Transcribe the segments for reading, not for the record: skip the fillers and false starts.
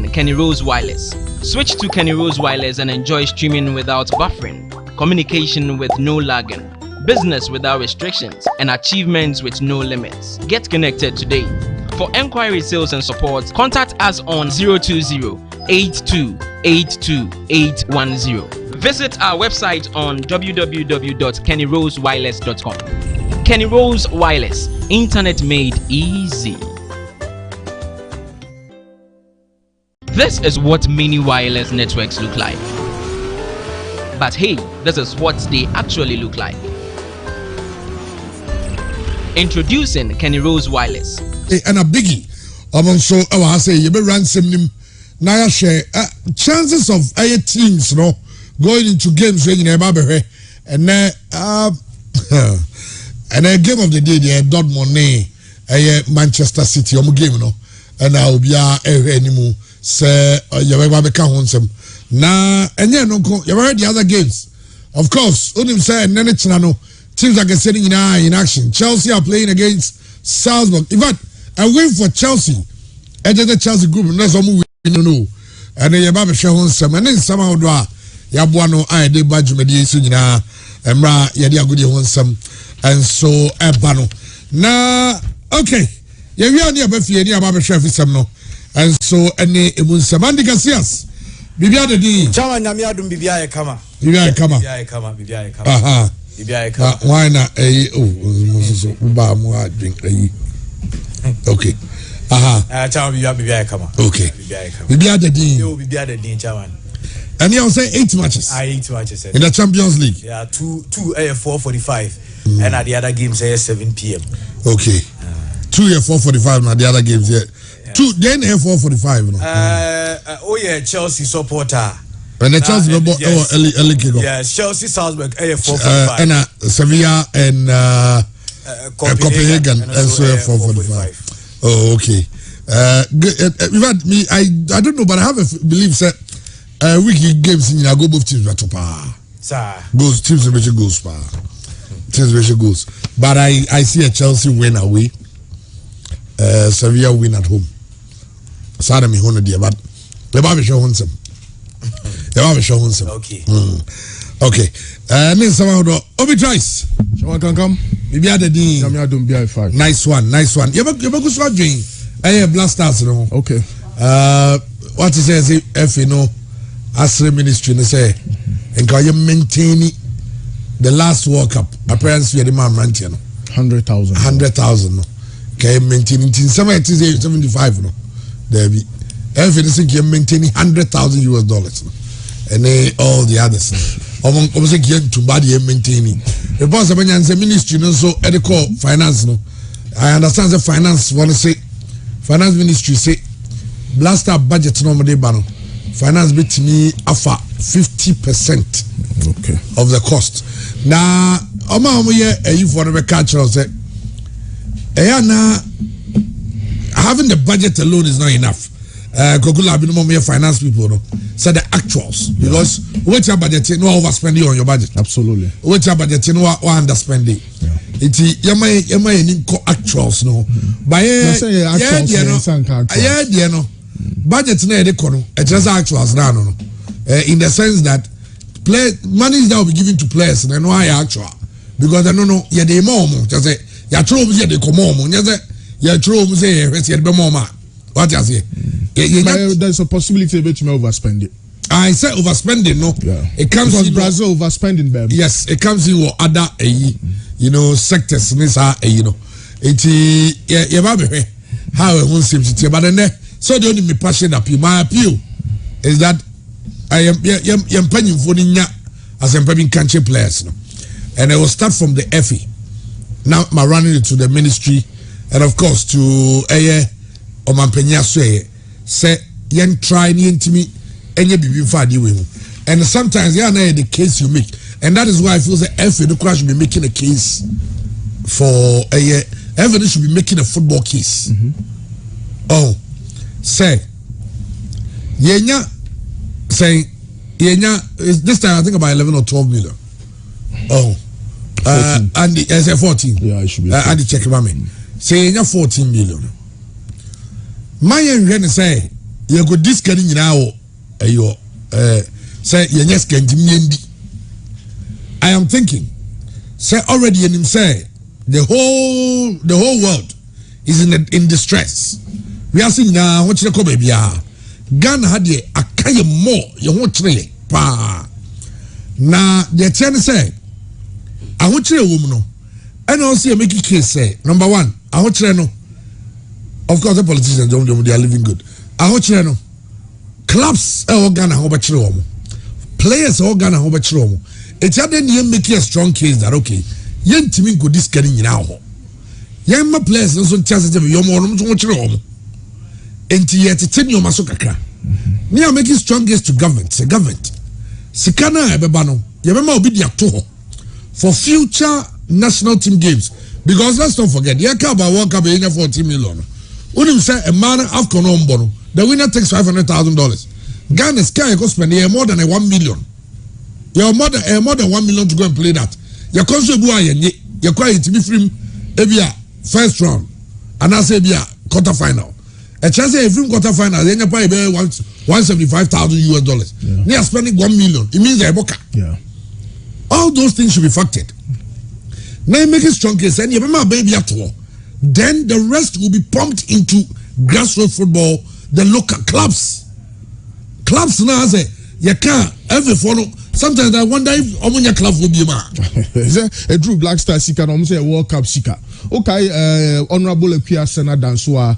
Kenny Rose Wireless. Switch to Kenny Rose Wireless and enjoy streaming without buffering, communication with no lagging, business without restrictions, and achievements with no limits. Get connected today. For enquiry, sales, and support, contact us on 020-8282-810. Visit our website on www.kennyrosewireless.com. Kenny Rose Wireless, internet made easy. This is what many wireless networks look like. But hey, this is what they actually look like. Introducing Kenny Rose Wireless. And a biggie. So I say you be ransom him. Now share chances of teams, going into games when you and then and a game of the day, they Dortmund, Manchester City, game, and I'll be anymore. Say you ever become home. Now and then you heard the other games. Of course, only say and then it's teams are getting in action. Chelsea are playing against Salzburg. In fact, I wait for Chelsea. Enter the Chelsea group, and that's all we know. And then you have a show on some, and then somehow do Yabuano, I did badge mediation, Emra, Yadia Goody on some, and so Ebano. Now, okay, you are near Buffy, and you have a chef is some no, and so any it was Samandi Garcias. Bibia the D. Chama Namiadum Bibia Kama. Bibia Kama. Bibia Kama. Bibia Kama. Why not? Drink. Okay. Chama Bibia Kama. Okay. Bibia the D. You Bibia the D, Chaman. And you say 8 matches. 8 matches. In the Champions League. Yeah, two 4:45, and at the other games 7 p.m. Okay. 2 4:45, and the other games 2 then 4:45. Oh yeah, Chelsea supporter. And the Chelsea early kick off. Yes, Chelsea Salzburg 4:45. And Sevilla and Copenhagen and so 4:45. Oh, okay. In fact, me I don't know, but I have a belief that weekly games in go both teams better pa. Sir. Goes teams which goes pa. Teams which goes. But I see a Chelsea win away. Sevilla win at home. Sada me hono dia, but the Baba show on some. The Baba show on some. Okay. Okay. Then someone do Obi twice. Someone can come. Maybe other day. Nice one. You ever go so doing? Blasters, Okay. What is it? If you know, Asre Ministry, they say, and can you maintain the last World Cup? Apparently, the man ranting 100,000. 100,000. Can you maintain it in 75? No, there be. If you think you're maintaining $100,000, and all the others, obviously, to body maintaining. The boss of the ministry, so at the core finance. No, I understand the finance want to say, finance ministry say, blaster budget normally, but finance bit me offer 50% of the cost. Now, you for the cultural say, having the budget alone is not enough. Kokula finance people say the actuals, because what your budget no overspending on your budget. Absolutely. What your budget no underspending. It's yama actuals no. By budget na kono it just actuals na no. In the sense that money is now be given to players and why actual, because no yeah the more just say ya throw me the come ya throw me say ya be more ma. What you say? There's a possibility that you may overspend it. I say overspending, no. Yeah. It comes because in Brazil overspending them. Yes, it comes in other sectors. It's how it won't seem to but then so the only passion appeal. My appeal is that I am paying for as I'm paying country players, and I will start from the FE. Now I'm running it to the ministry, and of course to Omampenya say yen try to me any be and sometimes the case you make, and that is why I feel that the crash should be making a case for everybody should be making a football case. Oh, say yenya say yenya this time I think about 11 or 12 million. Oh, and the 14. Yeah, it should be. And the check mama say yenya 14 million. My young say you go this can now say yes can I am thinking say already in him say the whole world is in distress. We are seeing now what you call baby Ghana had a kaya more you want to pa na the ten say I want to woman and also make it case say number one I want to know of course the politicians don't they are living good I want to know clubs Ghana how much players Ghana how much it's other than making a strong case that okay yen timi go this getting now yen ma players no so chance to you more no so much enti yet temi o maso kakra me are making strong case to government say government sikana ebeba no ye be ma obi dia to for future national team games because let's not forget ye ka ba World Cup in 14 million unim say a man afcon on bono the winner takes $500,000 Ghana's can go spend more than 1 million you more than 1 million to go and play that your console bua ye quite to be free ebia first round and I say ebia quarter final a chance if from quarter final then you pay $175,000 they are spending 1 million it means yeah all those things should be factored now make a strong case and you remember baby at all then the rest will be pumped into grassroots football the local clubs now say you can't every follow. Sometimes I wonder if Omunya club will be a a Drew Black Star Sika, say World Cup Sika. Okay, Honorable Epia Sena Dansua,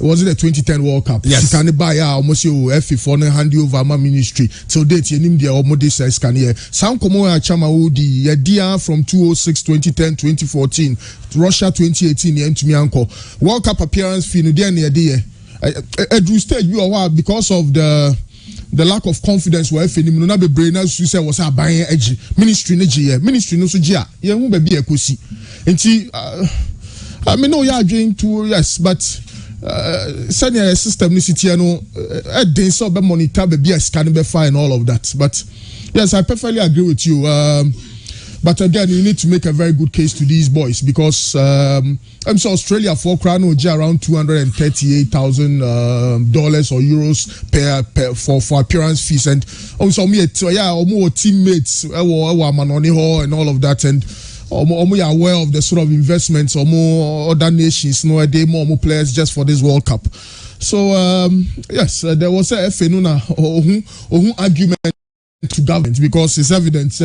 was it the 2010 World Cup? Yes. Can buy almost you F4 hand you over my ministry. So date you name the Omodis Scania. Sound Komoa Chamaudi, Yadia from 2006, 2010, 2014, Russia 2018, Yentumianko. World Cup appearance fee no dear near dear. Drew stage you are because of the lack of confidence where if any no be brainers you say was a buying edge ministry no so gia ye hu ba bi ekosi enti I mean no you are doing to yes but senior system ni city no den so be monitor be bi scan be fine all of that but yes I perfectly agree with you but again you need to make a very good case to these boys because I'm so Australia for crown around $238,000 or euros per for appearance fees and also me more teammates and all of that and we are aware of the sort of investments or more other nations no a day more players just for this World Cup so yes there was a phenomena argument to government because it's evident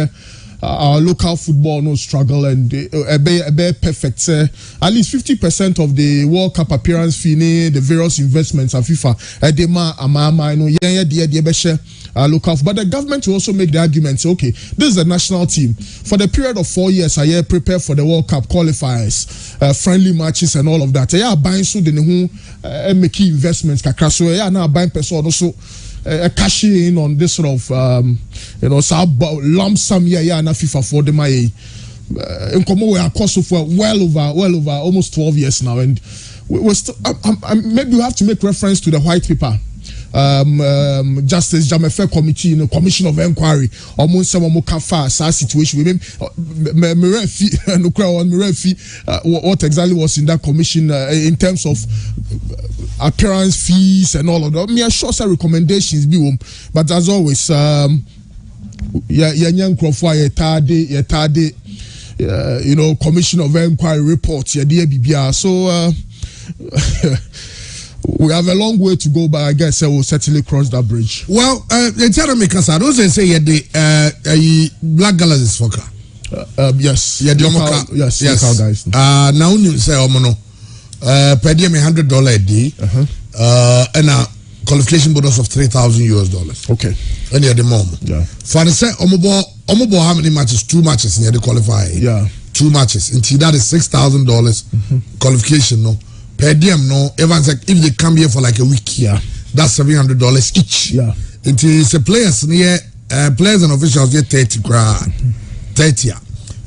our local football no struggle and a perfect at least 50% of the World Cup appearance fee the various investments of FIFA local but the government will also make the argument say, okay this is a national team for the period of 4 years I prepare for the World Cup qualifiers friendly matches and all of that buying so the make investments kakra so now buying person also cash in on this sort of lump sum na FIFA for the my in common we are cost for well over almost 12 years now and we still maybe we have to make reference to the white paper Justice Jamefe Committee Commission of Inquiry almost some kafa situation what exactly was in that commission in terms of appearance fees and all of that. Me sure some recommendations be but as always Commission of Inquiry reports so we have a long way to go, but I guess I will certainly cross that bridge. Well, the tell me because I don't say the black girls is fucker. Yes. Yeah, the local, yes, local guys. Now you say omono per diem $100 a day. And a qualification bonus of $3,000. Okay. And at the moment. Yeah. For the say omobo how many matches? 2 matches in the qualify. Yeah. 2 matches. Until that is $6,000 qualification no. Per diem no, everyone's like if they come here for like a week, that's $700 each. Yeah. It is a players near players and officials get 30 grand. 30.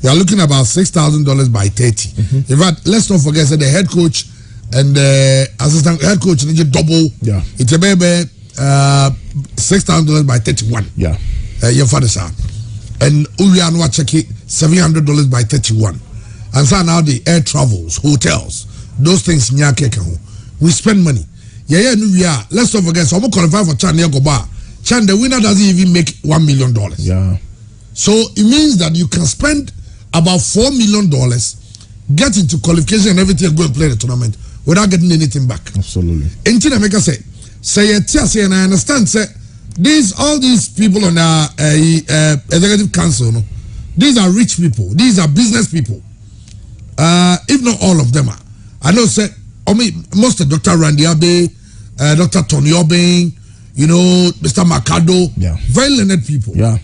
You are looking about $6,000 by 30. In fact, let's not forget that the head coach and the assistant head coach need to double. Yeah. It's a baby $6,000 by 31. Yeah. Your father sir. And Urianwa check it $700 by 31. And so now the air travels, hotels. Those things we spend money. Yeah, let's not forget, so I'm qualify for Chan Yagoba. Chan, the winner doesn't even make $1 million. Yeah. So it means that you can spend about $4 million, get into qualification and everything, and go and play the tournament without getting anything back. Absolutely. And America say and I understand, say, all these people on our executive council, no, these are rich people, these are business people. If not all of them are. I know, say, most of Dr. Randy Abe, Dr. Tony Obeng, Mr. Makado, very learned people. Yeah.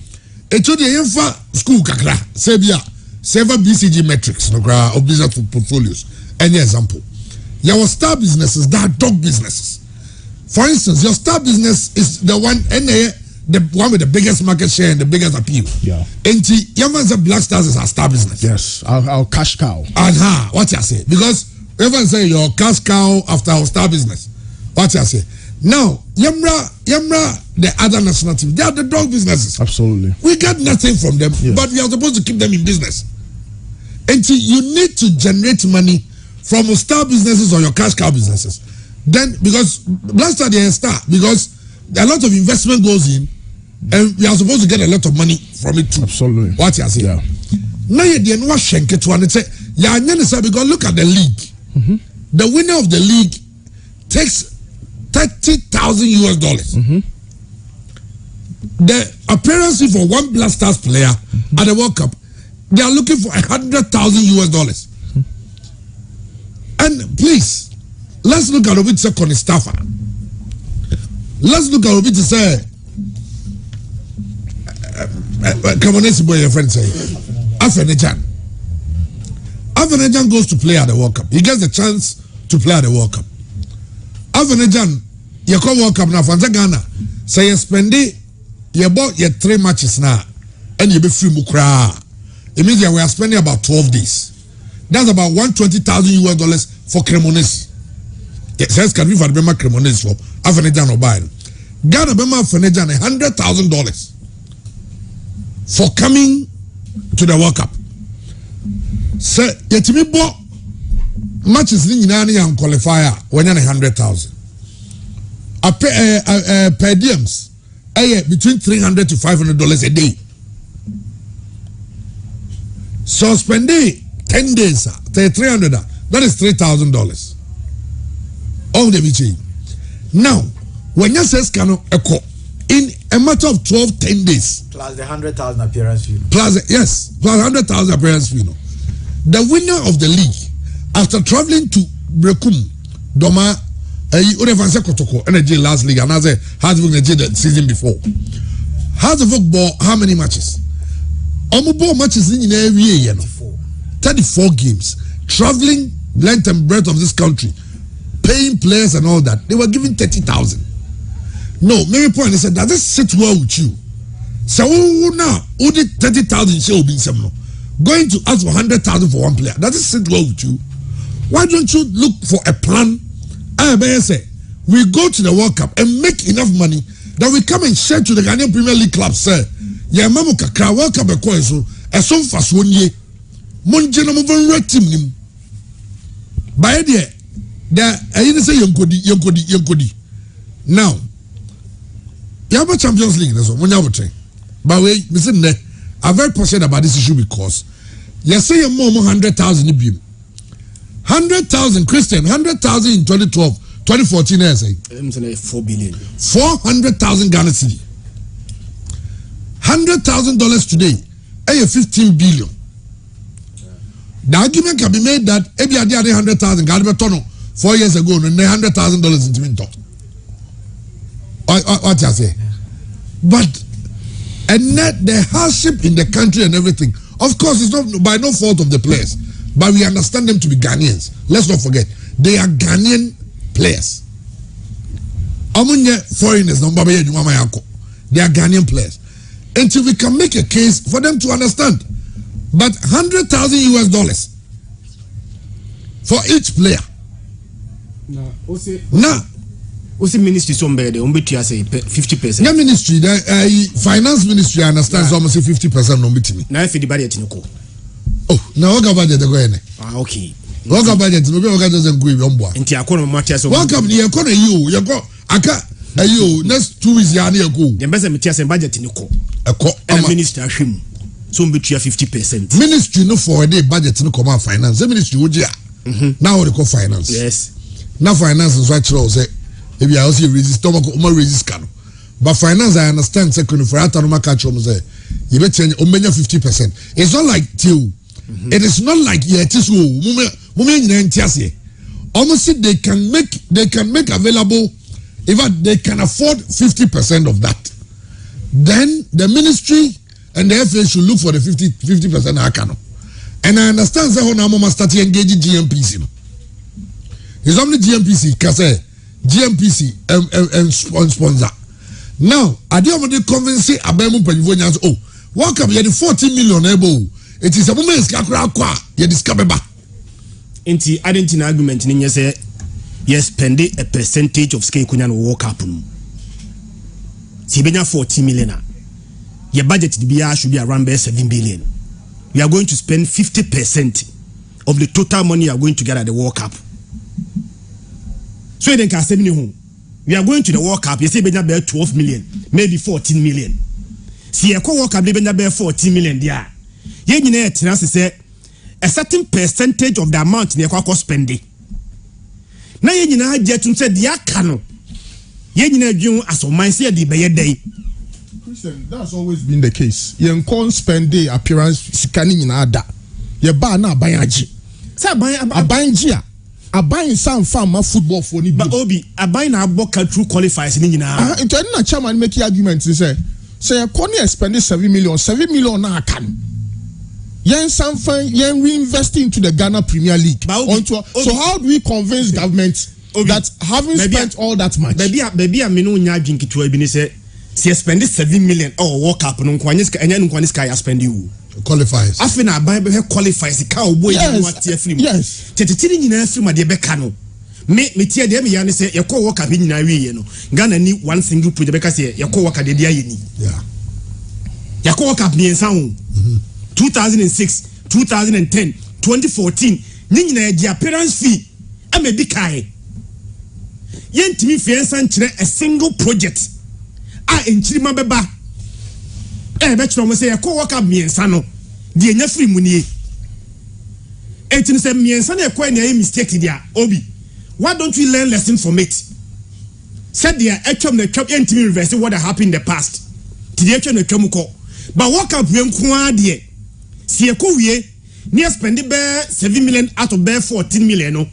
And so the school kakra, several BCG metrics, or business portfolios. Any example? Your star businesses, that are dog businesses. For instance, your star business is the one with the biggest market share and the biggest appeal. Yeah. And Yaman's Black Stars is our star business. Yes, our cash cow. What you say? Because everyone say your cash cow after our star business. What you say? Now, Yamra, the other national team, they are the dog businesses. Absolutely. We get nothing from them, but we are supposed to keep them in business. And you need to generate money from star businesses or your cash cow businesses. Then, because Black Star they are star, because a lot of investment goes in, and we are supposed to get a lot of money from it too. Absolutely. What you say? Yeah. Now you didn't watch Shenke to and say, because look at the league. Mm-hmm. The winner of the league takes $30,000. Mm-hmm. The appearance for one Black Stars player at the World Cup, they are looking for $100,000. Mm-hmm. And please, let's look at Obi Connie Staffer. Let's look at Obi to say, come on, boy, your friend say, Afenejan. Afenejan goes to play at the World Cup. He gets the chance to play at the World Cup. Afenejan, you come World Cup now, Fanta Ghana. Say you spend it, you bought your 3 matches now, and you be free mukra. It means that we are spending about 12 days. That's about $120,000 for Cremonese. It says can we for Bema Cremonese for Afenejan or buy. Ghana Bema Afenejan $100,000 for coming to the World Cup. So yetimi bo matches ni nyina ne yan qualifier when you 100,000. Per diems between $300 to $500 a day. So spending 10 days, 300, that is $3,000. All the BG. Now, when you say Scano Echo, in a matter of 10 days. Plus the 100,000 appearance fee. Plus 100,000 appearance fee. The winner of the league, after traveling to Brekum, Doma, Urevanse Kotoko, Energy last league, and as a Hasbrook the season before. Hasbrook ball how many matches? Ball matches in every year. 34 games. Traveling length and breadth of this country, paying players and all that. They were given 30,000. No, maybe point is said, does this sit well with you? So now, who did 30,000 share will be some no? Going to ask for 100,000 for one player. Does it sit well with you? Why don't you look for a plan? I say we go to the World Cup and make enough money that we come and share to the Ghanaian Premier League club. Sir, yeah, Mamu Kakra World Cup so as so fast 1 year. Monjena move red team. By the there, I didn't say Yonkodi. Now, you have a Champions League. That's what you have to train. By the way, listen, I'm very passionate about this issue because you say you're more 100,000 in BIM. 100,000 Christian, 100,000 in 2012, 2014, I say. 4 billion. 400,000 Ghana cedi. $100,000 today, 15 billion. The argument can be made that if you had 100,000 Ghana 4 years ago, $100,000 into Minto. What you say? But and net the hardship in the country and everything. Of course, it's not by no fault of the players, but we understand them to be Ghanaians. Let's not forget, they are Ghanaian players. Amunye foreigners, they are Ghanaian players. Until we can make a case for them to understand. But $100,000 for each player. Now, what's the ministry somewhere? They say 50%. Yeah, ministry, the finance ministry, I understand, so almost 50% no meeting me. Now, if the budget no go. Oh, now what about the go? Okay. World Cup budget no be work doesn't go even boy. Nti akono Matthias. World Cup ni ekono you go aka ayo next 2 weeks ya na eko. Dem bese Matthias budget ni ko. Eko minister ahwem. So mbetua 50%. Ministry no for the budget no come finance. The ministry wo gia. Now they call finance. Yes. Now finance is right through say if you also resist resist can. But finance I understand second for atanoma catch say you bet change 50%. It's not like till it is not like it is almost they can make available even they can afford 50% of that. Then the ministry and the FA should look for the 50% akano. And I understand that now mama start engaging GMPC. It's only GMPC can say GMPC and sponsor. Now, I don't want to convince Abemu Penivonians. Oh, welcome. You had 14 million able. It is a woman's kakra. You discover back. Inti Argentina argument in say yes, spend a percentage of scale kunyan walk up. Sibenya 40 million. Your budget should be around 7 billion. You are going to spend 50% of the total money you are going to get at the World Cup. So you can say we are going to the World Cup. You say benya bear 12 million, maybe 14 million. See, a World Cup benya bear 14 million there. You need to say a certain percentage of the amount you are spending. Now you need to say the cano. You need to as a mindset the bear day. That's always been the case. You can't spend the appearance scanning in ada. You buy na bayaji. Say buy buying some farm football for ni. But Obi, I buy na boka true qualifiers ni na. It na chairman make argument say you can't spend 7 million na can. Yen something yen reinvest into the Ghana Premier League. So how do we convince government that having spent all that much? Baby, I mean no nya drink to ebi ni say si spend 7 million or World Cup no kwanye ska spend you qualifies afina buy be qualifies ka oboy what free yes tetitiri nyina free ma de be ka no me tie de me ya ne say ye call World Cup nyina wi no Ghana ni one single project be ka say ye call World Cup de dia ye ni ye call World Cup ni ensa ho 2006 2010 2014 nyina ye di appearance fee am be kai ye ntimi fie ensa nkire a single project enchirima beba be chiro mo say e ko work up miensa no de enya free mu nie etin say miensa na e ko enya mistake dia Obi, why don't we learn lesson from it? Said there etwam na twam entimi reverse what happened in the past ti de etwam na twam ko but work up we nko ade si e ko wie ne spend be 7 million out of be 14 million no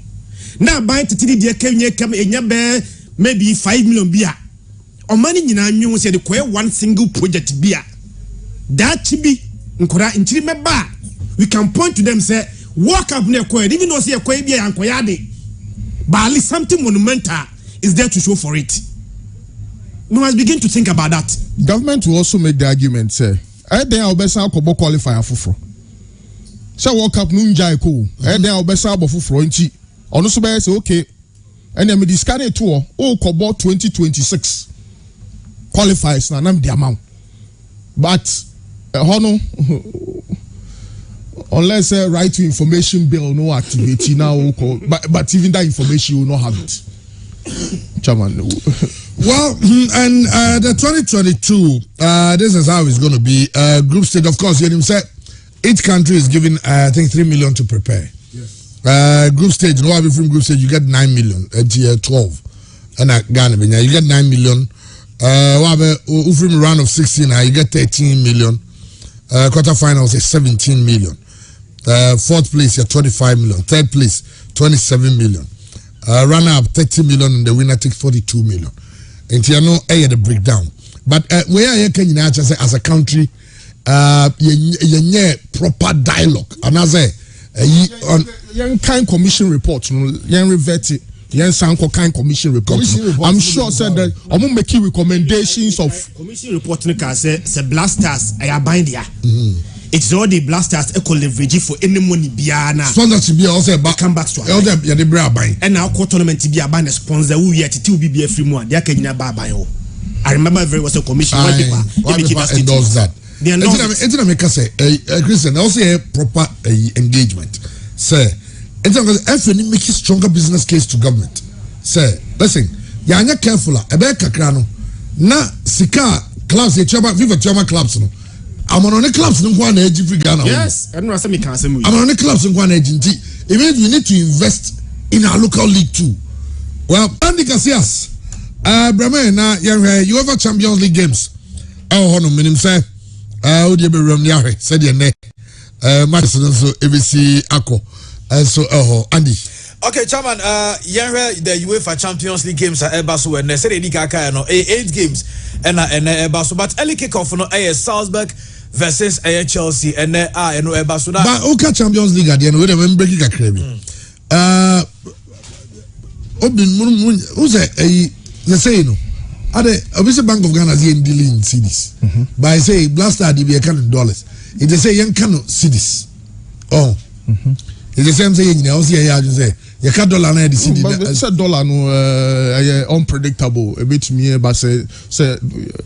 na buy titiri de kanye kam enya be maybe 5 million bia o mani nyina nwu se de koye one single project bia that be nkora ntiri meba we can point to them say work up na koye even though say koye bia yankoya de but at least something monumental is there to show for it. We must begin to think about that. Government will also make the argument say then I'll be kobo qualifier fufro say World Cup no njai ko then I'll be say abofufro nti ono so be say okay and me discard it to kobo 2026 qualifies na nam the amount but hono unless a right to information bill no activity now but even that information you will not have it. Chairman. Well, and the 2022 this is how it's going to be group stage. Of course, you said each country is given I think 3 million to prepare. Yes. Group stage, no from group stage you get 9 million at year 12 and Ghana you get 9 million. From round of 16 you get 13 million. Quarterfinals is 17 million. Fourth place you 25 million. Third place 27 million. Runner up 30 million and the winner takes 42 million. And you know the breakdown. But where you can say as a country you proper dialogue. And as young kind commission report young revert it. Yes, Uncle kind commission report. I'm sure said that I'm gonna make recommendations of commission report. Say blasters I are bind there. It's all the blasters eco leverage for any money biana. Sponsor to be also back come back to the bra buying. And now court tournament to be a band sponsor who yet to be a free one. They can buy. I remember very well a commission. Why endorse that? It's make us say Christian also a proper engagement. Say it's because FNE make a stronger business case to government. Say, listen, you're not careful. Ebeka krano na sika clubs the chama viva chama clubs no. I'm on the clubs no one edge free Ghana. Yes, I don't know say me can say I'm on the clubs no one edge. It means we need to invest in our local league too. Well, Andy Casillas, Brahman, na UEFA Champions League games. Oh, no, minimum say, would you be Romney? Said your neck. Madison, so ABC Ako. So, Andy. Okay, Chairman, the UEFA Champions League games are Ebaso and said Edika no 8 games and Ebaso, but early kickoff no Salzburg versus Chelsea and Ebaso. But okay, Champions League at the end, we don't break it a crabby. Who's they say no? Obviously, Bank of Ghana is dealing in cedis. But I say Blaster be a $100. If they say young cannot cedis. Oh. It's the same thing. You see, I just say you can't dollar na the cedi. It's a dollar no unpredictable. A bit me, but say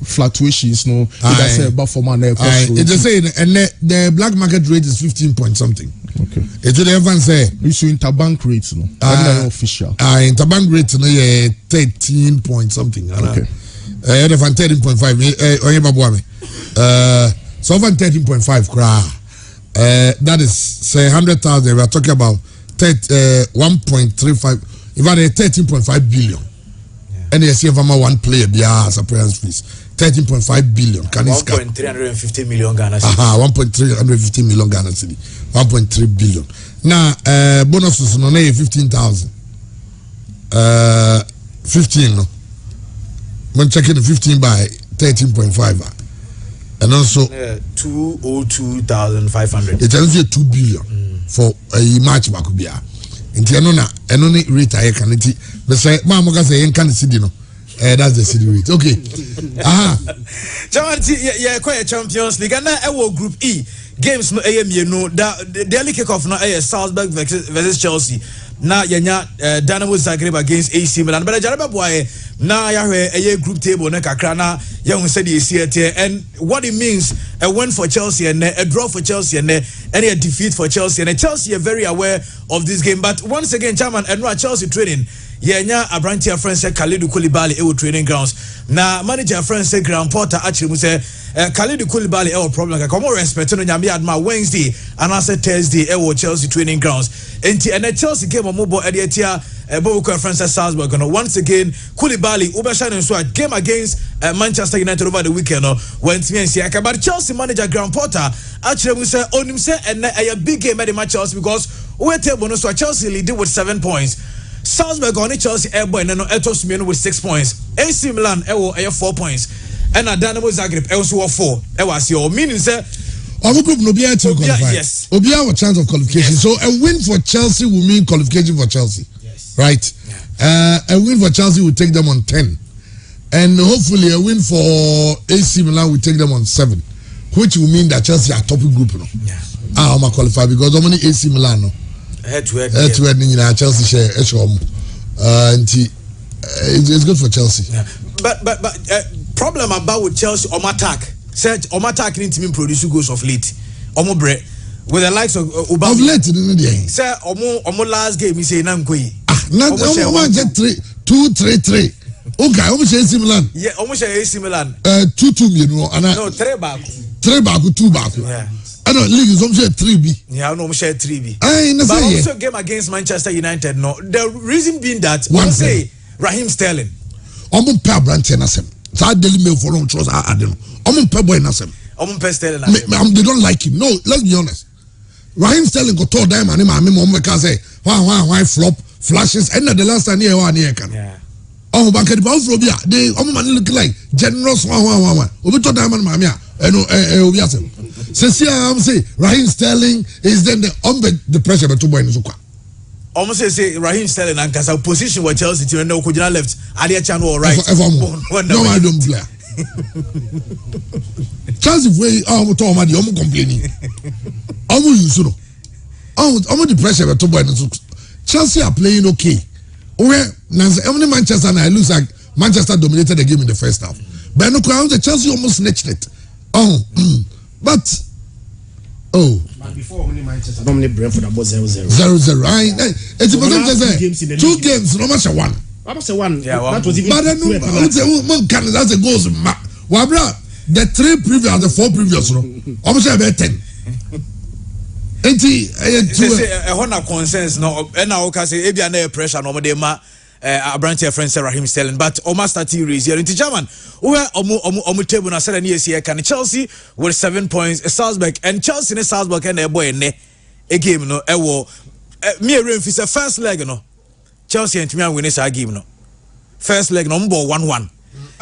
fluctuations no. It's say but for money. It's the same, and the black market rate is 15 point something. Okay. It's what everyone say. You see interbank rates no. Official. Interbank rate no 13 point something. Okay. The fan 13.5. So fan 13.5 cra. That is say 100,000. We are talking about 1.35. Even 13.5 billion. And you see from one player as a appearance fees 13.5 billion. Can 1.350 million Ghana cedi. 1.350 million Ghana cedi. 1.3 billion. Now bonuses no 15,000. 15 no. When checking the 15 by 13.5. And also 202,500. It's only 2 billion for a match Makubia. In Tianona, and only rate I can it. But say, Mamma say, can see no. That's the city rate. Okay. Yeah, quite Champions League. And now Group E games no AM you know that the early kickoff now Salzburg versus Chelsea. Now yanya Dynamo Zagreb against AC Milan. But Jaraba boy now a group table na kakra na you said you see it and what it means a win for Chelsea and a draw for Chelsea and a defeat for Chelsea and Chelsea are very aware of this game. But once again, Chairman, and Chelsea training. Yenya Abrantia friend said Khalidou Koulibaly training grounds. Now manager friend said Graham Potter actually say Khalidou Koulibaly problem. Come on, respect no nyame adma Wednesday and also Thursday Chelsea training grounds. And the Chelsea game on mobile Ediatia Bobo friend said Salzburg. Once again, Koulibaly Ubashan so a game against Manchester United over the weekend. When but Chelsea manager Graham Potter actually say on him say and a big game at the match Chelsea because we table no so Chelsea leading with 7 points. Salzburg on Chelsea airboy and no Etos Milan with 6 points. AC Milan 4 points. And Dynamo Zagreb also 4. Was your meaning sir? Our group no be to qualify. Yes. Obia have a chance of qualification. Yes. So a win for Chelsea will mean qualification for Chelsea. Yes. Right? Yeah. A win for Chelsea will take them on 10. And hopefully a win for AC Milan will take them on 7. Which will mean that Chelsea are top group. No? Yeah. I'm qualify because how many AC Milan no? Head to head Chelsea share and it's good for Chelsea. Yeah. But problem about with Chelsea attack. Said attack need to produce goals of late. Bread with the likes of Obama. Of late didn't they? Say last game he say Nankoi. Not 2-3-3. Okay, almost AC Milan. Yeah, almost AC Milan. 2-2 you know. No, 3 back. 3 back, 2 back. Yeah. I don't league is almost 3B. Yeah, I know almost 3B. But also game against Manchester United. No, the reason being that one say Raheem Sterling. Omo pe Abrante na sem. Sa daily mail for long trust I don't. Omo pe boy na sem. Omo pe Sterling. They don't like him. No, let's be honest. Raheem Sterling go to them and him omo can say why flop flashes and the last time here can. Yeah. Oh, back at the ball from here. They omo man look like generous one. Obi to diamond mamia. Obi asem. Say Raheem Sterling is then the pressure but 2 boy in Zuka. Almost say Raheem Sterling and Casa position where Chelsea team no could left Adia channel or right. No, I don't play. Chelsea way talking complaining. Almost you know. Almost the pressure but 2 boy in Zuka. Chelsea are playing okay. Only Manchester and I lose like Manchester dominated the game in the first half. But no, Chelsea almost snatched it. But before Manchester normally Brentford about 0-0. 0-0. It's because 2 games, no matter one. I must say one. Yeah, that was even. But then that's a goals. Wabra, the 3 previous, the 4 previous, no. Almost about 10. A honor consensus no, and now can say if you are pressure no more a branch of friend Raheem Sterling, but almost starting raise here in German. Where omu table na said yes here can Chelsea with 7 points, Salzburg and Chelsea and Salzburg and a boy a game no me a first leg no Chelsea and me win this game no first leg no 1-1.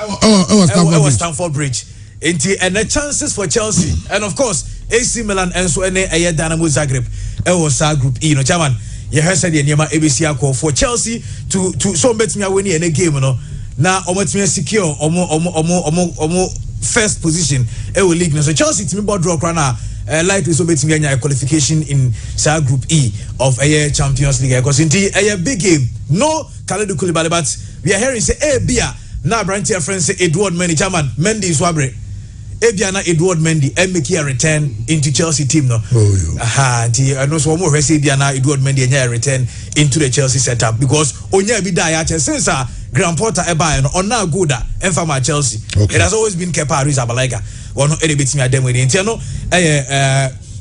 Oh, Stamford Bridge. And the chances for Chelsea and of course AC Milan and so any Dynamo Zagreb. Was group E no chairman. You heard said the Niama ABC call for Chelsea to so bet me win in a game no. Now omo secure omo first position league no. So Chelsea to me board draw crana likely so bet me a qualification in group E of a Champions League because indeed a big game. No Kalidou Koulibaly, but we are hearing say Bia now branch your friend say Edward Mendy chairman Mendy Swabre. Ebiana Edward Mendy make a return into Chelsea team no. I know so more say Ebiana Edward Mendy and return into the Chelsea setup because onya bi die since Grand Porter eba no on now good and for my Chelsea. Okay. It has always been Kepa Arrizabalaga. One no any bit me dem with it no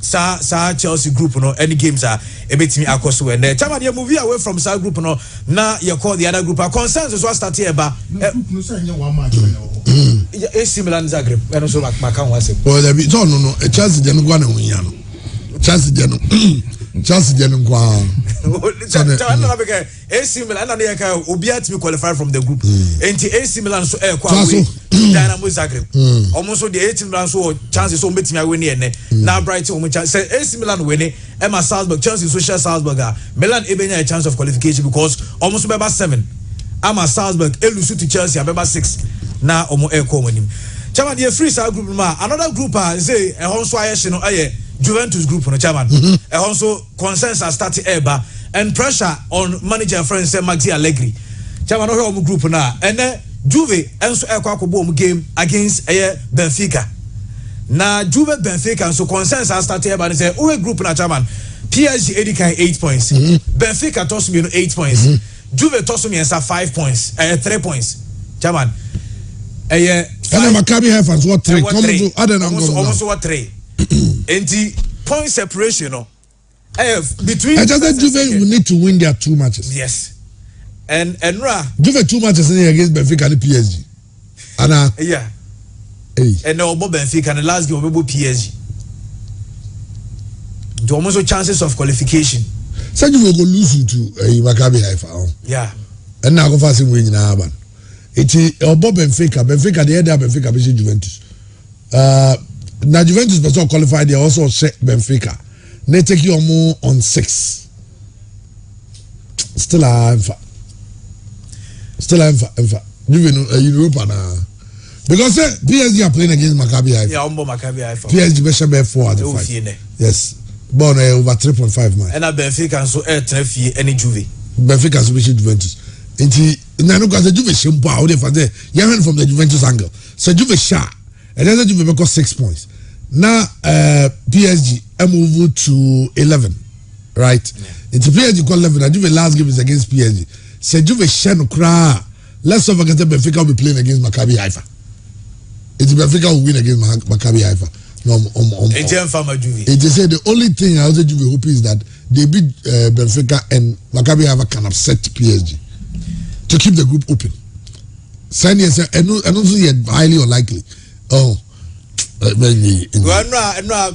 sa Chelsea group no any games are a bit me akoso and the time they move away from sa group no now you call the other group a consensus was start here ba AC Milan Zagreb and also Macan was it. Well, there be no Chelsea didn't go on Chelsea didn't go on. AC Milan and they obiat me qualify from the group. And AC Milan so Dynamo Zagreb. Almost the 18 Milan so chances so meeting me win here. Now Brighton say AC Milan win Emma Salzburg Chelsea so share Salzburg. Milan even a chance of qualification because almost about 7. Emma Salzburg elusu to Chelsea about 6. Na omo eko monim chairman the free side group ma another group say e honso ayehye no Juventus group no chairman e honso consensus start eba and pressure on manager friend say Maxi Allegri chairman no omo group na ene Juve enso akobo game against Benfica na Juve Benfica so consensus start eba say o group na chairman PSG edikan 8 points Benfica toss me 8 points Juve toss me 5 points 3 points chairman and Maccabi have as what 3 come to other than almost what 3 and the point separation no between I just said Juve will need to win their 2 matches. Yes. And Juve 2 matches against Benfica and PSG. And yeah. And now Benfica and the last game will be PSG. The almost chances of qualification. So you will go lose to Maccabi Haifa. Yeah. And now go fast win in Aban. It's Benfica the other Benfica beat Juventus. Now Juventus was not qualified. They also set Benfica. They take you more on 6. Still Enfa. Europa now. Because PSG are playing against Maccabi Haifa. Yeah, Maccabi Haifa. PSG be share 4 at the 5. Yes. Born over 3.5 man. And Benfica so 3 any Juve. Benfica so be Juventus. Now look at the Juve shape out there for there. You heard from the Juventus angle. So Juve shot. And then Juve got 6 points. Now PSG move to 11. Right? Yeah. It's PSG got 11 and Juve last game is against PSG. So Juve share no cry. Let's not forget that Benfica will be playing against Maccabi Haifa. It's Benfica will win against Maccabi Haifa. No, it just said the only thing I also Juve hope is that they beat Benfica and Maccabi Haifa can upset PSG to keep the group open. And also yet highly unlikely.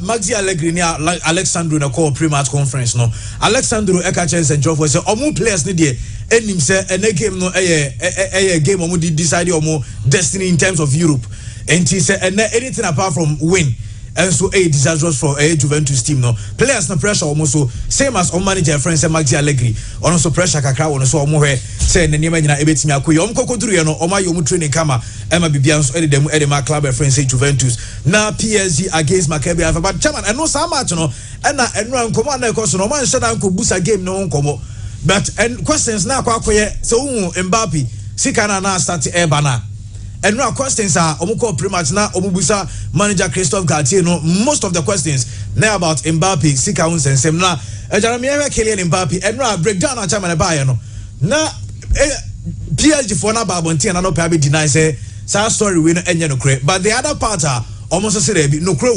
Maxi Allegri ni Alexandro na call pre-match conference no. Alexandro Ekachen and Joe say omo players ni dey enim say ene game no game omo decide omo destiny in terms of Europe. And he said anything apart from win and so disastrous for Juventus team no. Players no pressure almost so same as on manager friend say Maxi Allegri. On so pressure kakra on so omo he say ne nyema nyina ebetimi akoye omo kokoduru no omo ayo mu training kama ema bibia so edem edema club friend say Juventus na PSG against Maccabi Haifa but chairman I know so much no and enura nkomo na ekoso no man shada nko busa game no nkomo but and questions na akoye so Mbappe sika na start eba na and no questions are omuko pretty much na omubusa manager Christophe Galtier no most of the questions now about Mbappe sika unsensem na Jeremy Kylian Mbappe and no breakdown na chama na buy no na PSG for na babonti na no pay be deny say story we no enye no kre but the other part are almost say there be no kre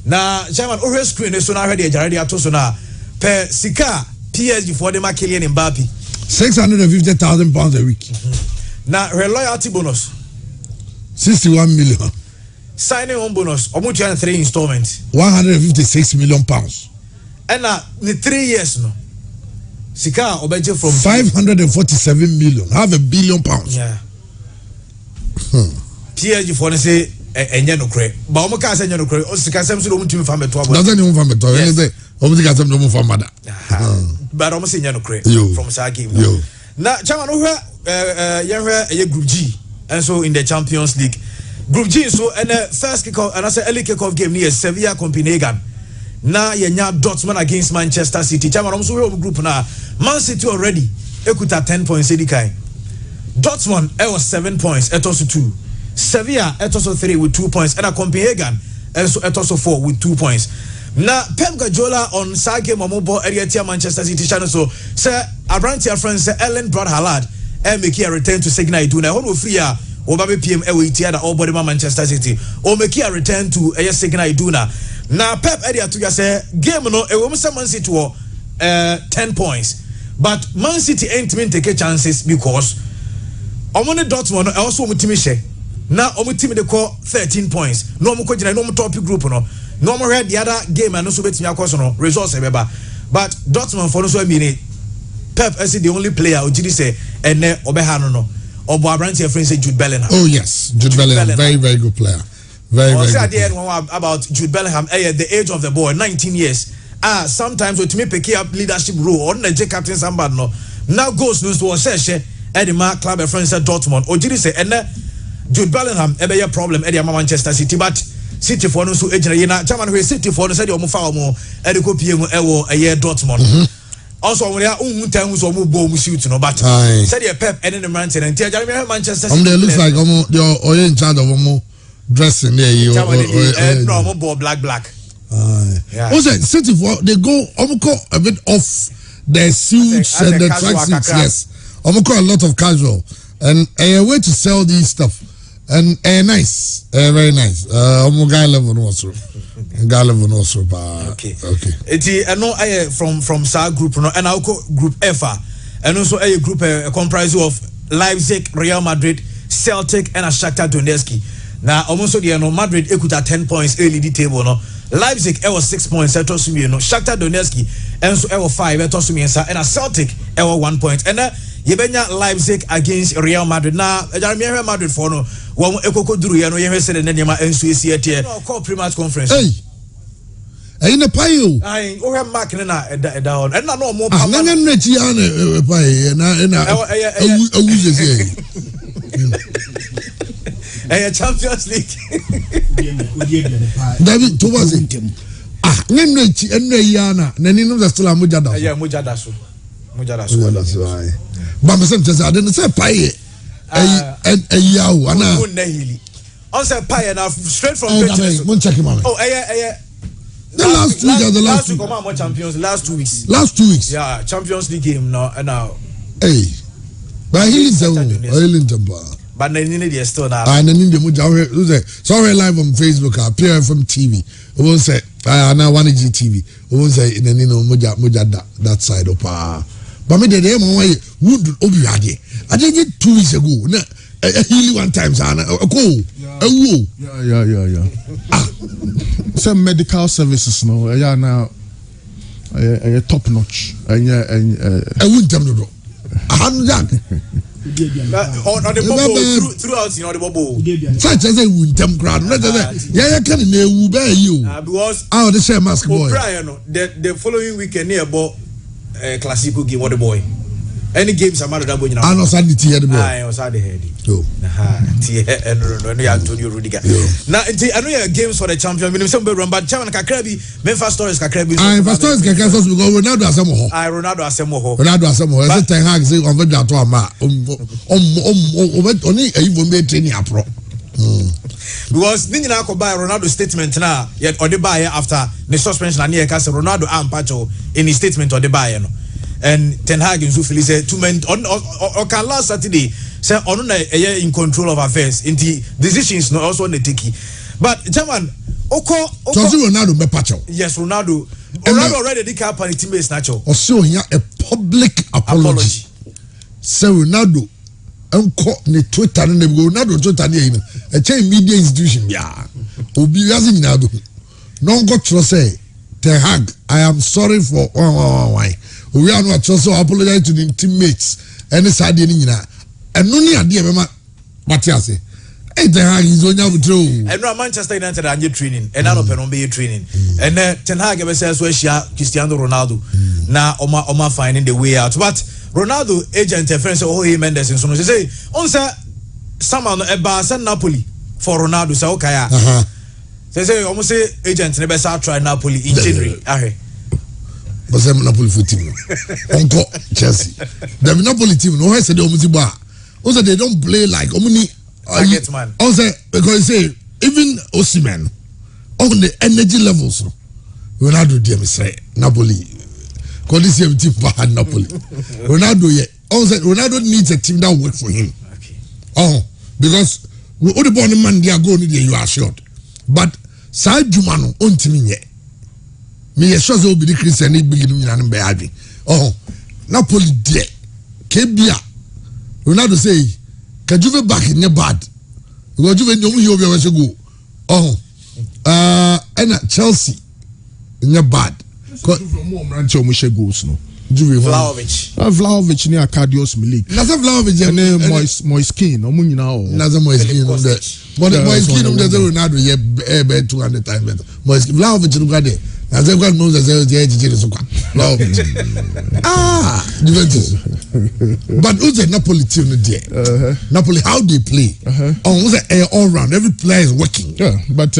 na chairman over screen so na hwede Jeremy ato so na per sika PSG for the Kylian Mbappe £650,000 a week. Now her loyalty bonus 61 million. Signing on bonus almost 3 installments. £156 million. And now the 3 years no. Sika obeje from 547 million. Half £1 billion. Yeah. PSG for say enye no kre. Ba omo ka say enye no kre. O sika sem so do mutumi fa meto abo. Doesn't even fa meto. Yes. Omo sika sem do mo fa mada. But omo say enye no kre from sa game. Na chairman o hwe ye group G and so in the Champions League group G so and first kick off and I say early kick off game near Sevilla Copenhagen na yenya Dortmund against Manchester City chairman almost we group na Man City already ekuta 10 points edikai Dortmund was 7 points etoso 2 Sevilla etoso 3 with 2 points and Copenhagen so etoso 4 with 2 points na Pep Guardiola on sa game omobo area tia Manchester City channel so say Abrantia friend say Ellen Brad Hallard make a return to Signal Iduna. One of free Obabe PM Ewitia that all body Manchester City. Or make a return to a Signal Iduna. Now Pep Edia to say game no a woman Man City 10 points. But Man City ain't mean take chances because Omone Dortmund also Mutimishe. Now Omu team they call 13 points. No more coach no more top group no. No more the other game and also bet me across no results ever. But Dortmund for no so mean Pep is the only player who did say and Obehano no. Obo Abranti friend say Jude Bellingham. Oh yes, Jude Bellingham, very very good player. Very good. Player. About Jude Bellingham at the age of the boy, 19 years. Sometimes with me pick up leadership role on the captain somebody no. Now goes news to say Eddie Mark club friend said Dortmund. Or did he say and Jude Bellingham ebe a problem Eddie Manchester City but City for no so ejina na chairman we City for no said omo fa omo Eddie ko pie mu ewo eye Dortmund. Also, when they are time so move bomb shoot no but said your Pep and the Manchester and Jeremy Manchester City. They looks like they're in charge of dressing there. You no more black. Yeah. Also, City for they go a bit off their suits and the tracksuits. Yes, a lot of casual and a way to sell these stuff and nice, very nice. Guy level also. Okay. It's no from SAR group no and also group F and also a group comprised of Leipzig, Real Madrid, Celtic and Shakhtar Donetsk. Now almost the no Madrid ekuta 10 points early the table no. Leipzig was 6 points etosumi no. Shakhtar Donetsk and so 5 etosumi and a Celtic 1 point and yebenya Leipzig against Real Madrid. Now Real Madrid for no one ekoko duru ya no yehwe se ne nema ensu esi etie no call pre-match conference. In the pile. I have mark na down and no more. I'm not a Champions League. David Thomas. Yana. Nenino the still Mujada. Yeah, Mujadasu. But I didn't say pie. A yaw. Also pie now straight from the last week or the last week? Champions last 2 weeks. Last 2 weeks? Yeah, Champions League game now. Hey, but he is but they still now. And then the sorry live on Facebook, appear from TV. We won't say now 1G TV. We won't say in the Moja that side of but me the day would Obi I did it 2 weeks ago. Healy one time, Sana. Yeah. Some medical services, no, now top notch. I wouldn't tell you. On the bubble throughout, the bubble. Such as a winter crowd. Yeah, can you bear you? Because the same mask boy. The following weekend near about Classical game, what the boy. Any games are mad at that boy. I know Sandy the boy. I was at the head. no Antonio Rudiger. Now I know your games for the champion. We some run but chairman Kakrabi, Memphis Stories Kakrabi. Memphis Stories because Ronaldo Asamoah. Ronaldo Asamoah. Ronaldo Asamoah. Ese Ten Hag say on veja to ama. Oni even be training apro. Because ni nyina ko buy Ronaldo statement na yet odi buy after the suspension and here case Ronaldo ampacho in his statement odi buy no. And Ten Hag in Zufili said 2 men on can last Saturday say on in control of affairs in the decisions no also on the take. But German Oko Ronaldo be pacho. Yes, Ronaldo already did cap and teammates nacho. Also here a public apology. Say Ronaldo enko ne Twitter ne Ronaldo Twitter ne a chain media institution ya. Obi yazi nyinado. No go trust say Ten Hag, I am sorry for why. We are not also apologize to the teammates and the side and no near dear Matthias. Hey, Ten Hag is on your true. And no Manchester United are training and not open on be training. And Ten Hag says where she Cristiano Ronaldo now Oma finding the way out. But Ronaldo agent friends oh he Mendes and so on. She say on someone a Barca Napoli for Ronaldo say okay. They say almost say agent never start try Napoli in January. But I'm Napoli for team. Uncle Chelsea. The Napoli team, no, I said, also they don't play like target man. Also, because say, even Osimhen, on the energy levels, Ronaldo, dear, say, Napoli. Because this year, team had Napoli. Ronaldo, yeah. Also, Ronaldo needs a team that will work for him. Okay. Because we all the born man, they are going there, you are short. But, Side Jumano, on team yet. Me sure so be the Christian beginning and be having. Oh, Napoli there. Kebia. Ronaldo say, can you be back in your bad? Because you know you will go. Oh, and Chelsea in your bad. Vlahovic near Cardios Milik. Naza Vlahovic and Moiskin, Omunina. Naza Moiskin on that. But Moiskin on the Ronaldo, yeah, 200 times. Vlahovic look at it. As everyone knows, Juventus. But who's the Napoli team there? Napoli, how they play? Oh, who's the all round? Every player is working. Yeah, but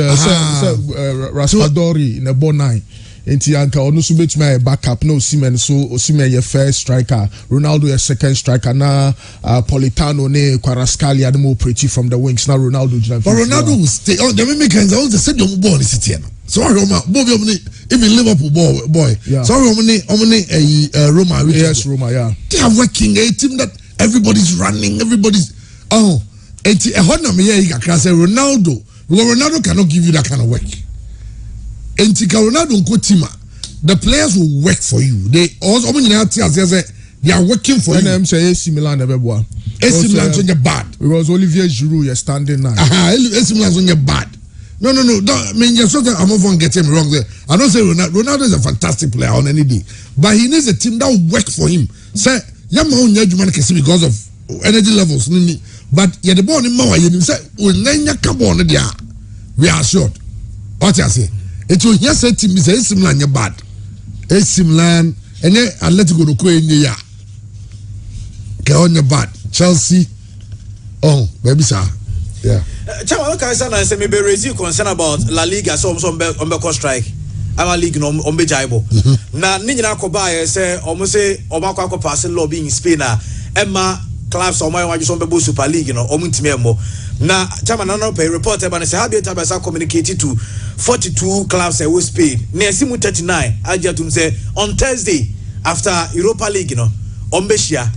Raspadori in a bon nine. Enti anka ono so betuma backup no Osimhen so Osimhen ye first striker, Ronaldo ye second striker na Politano ne Kvaratskhelia the more pretty from the wings. Now Ronaldo but Ronaldo will stay on the Americans all the said you born is it so even Liverpool boy yeah. So Roma yes Roma yeah they are working a team that everybody's running everybody's enti Ronaldo because Ronaldo cannot give you that kind of work. Entika Ronaldo Nkotima, the players will work for you. They also they are working for you. And say AC Milan never won. AC Milan on your bad. Because Olivier Giroud is standing now. AC Milan on your bad. No. Don't, I mean, you're sort of, I'm not going to get him wrong there. I don't say Ronaldo is a fantastic player on any day, but he needs a team that will work for him. Say, because of energy levels. But yeah, the ball in Mawa, you say, we are short. What I say? It will just say team is AC Milan your bad. AC Milan and then Atletico no ko in ya. On your bad. Chelsea. Oh, baby sir. Yeah. Chama look at say say me be raise concern about La Liga so on be strike. Ama league no on be jaibo. Na ni nyina ko ba say omo say omo akwa pass lobby in Spain na Emma clubs omo wan just on be Super League no omo ntime embo. Na chama na no pay report e ba say how be tabasa communicate to 42 clubs in Spain. Na simu 39 ajatum say on Thursday after Europa League you know ombeshia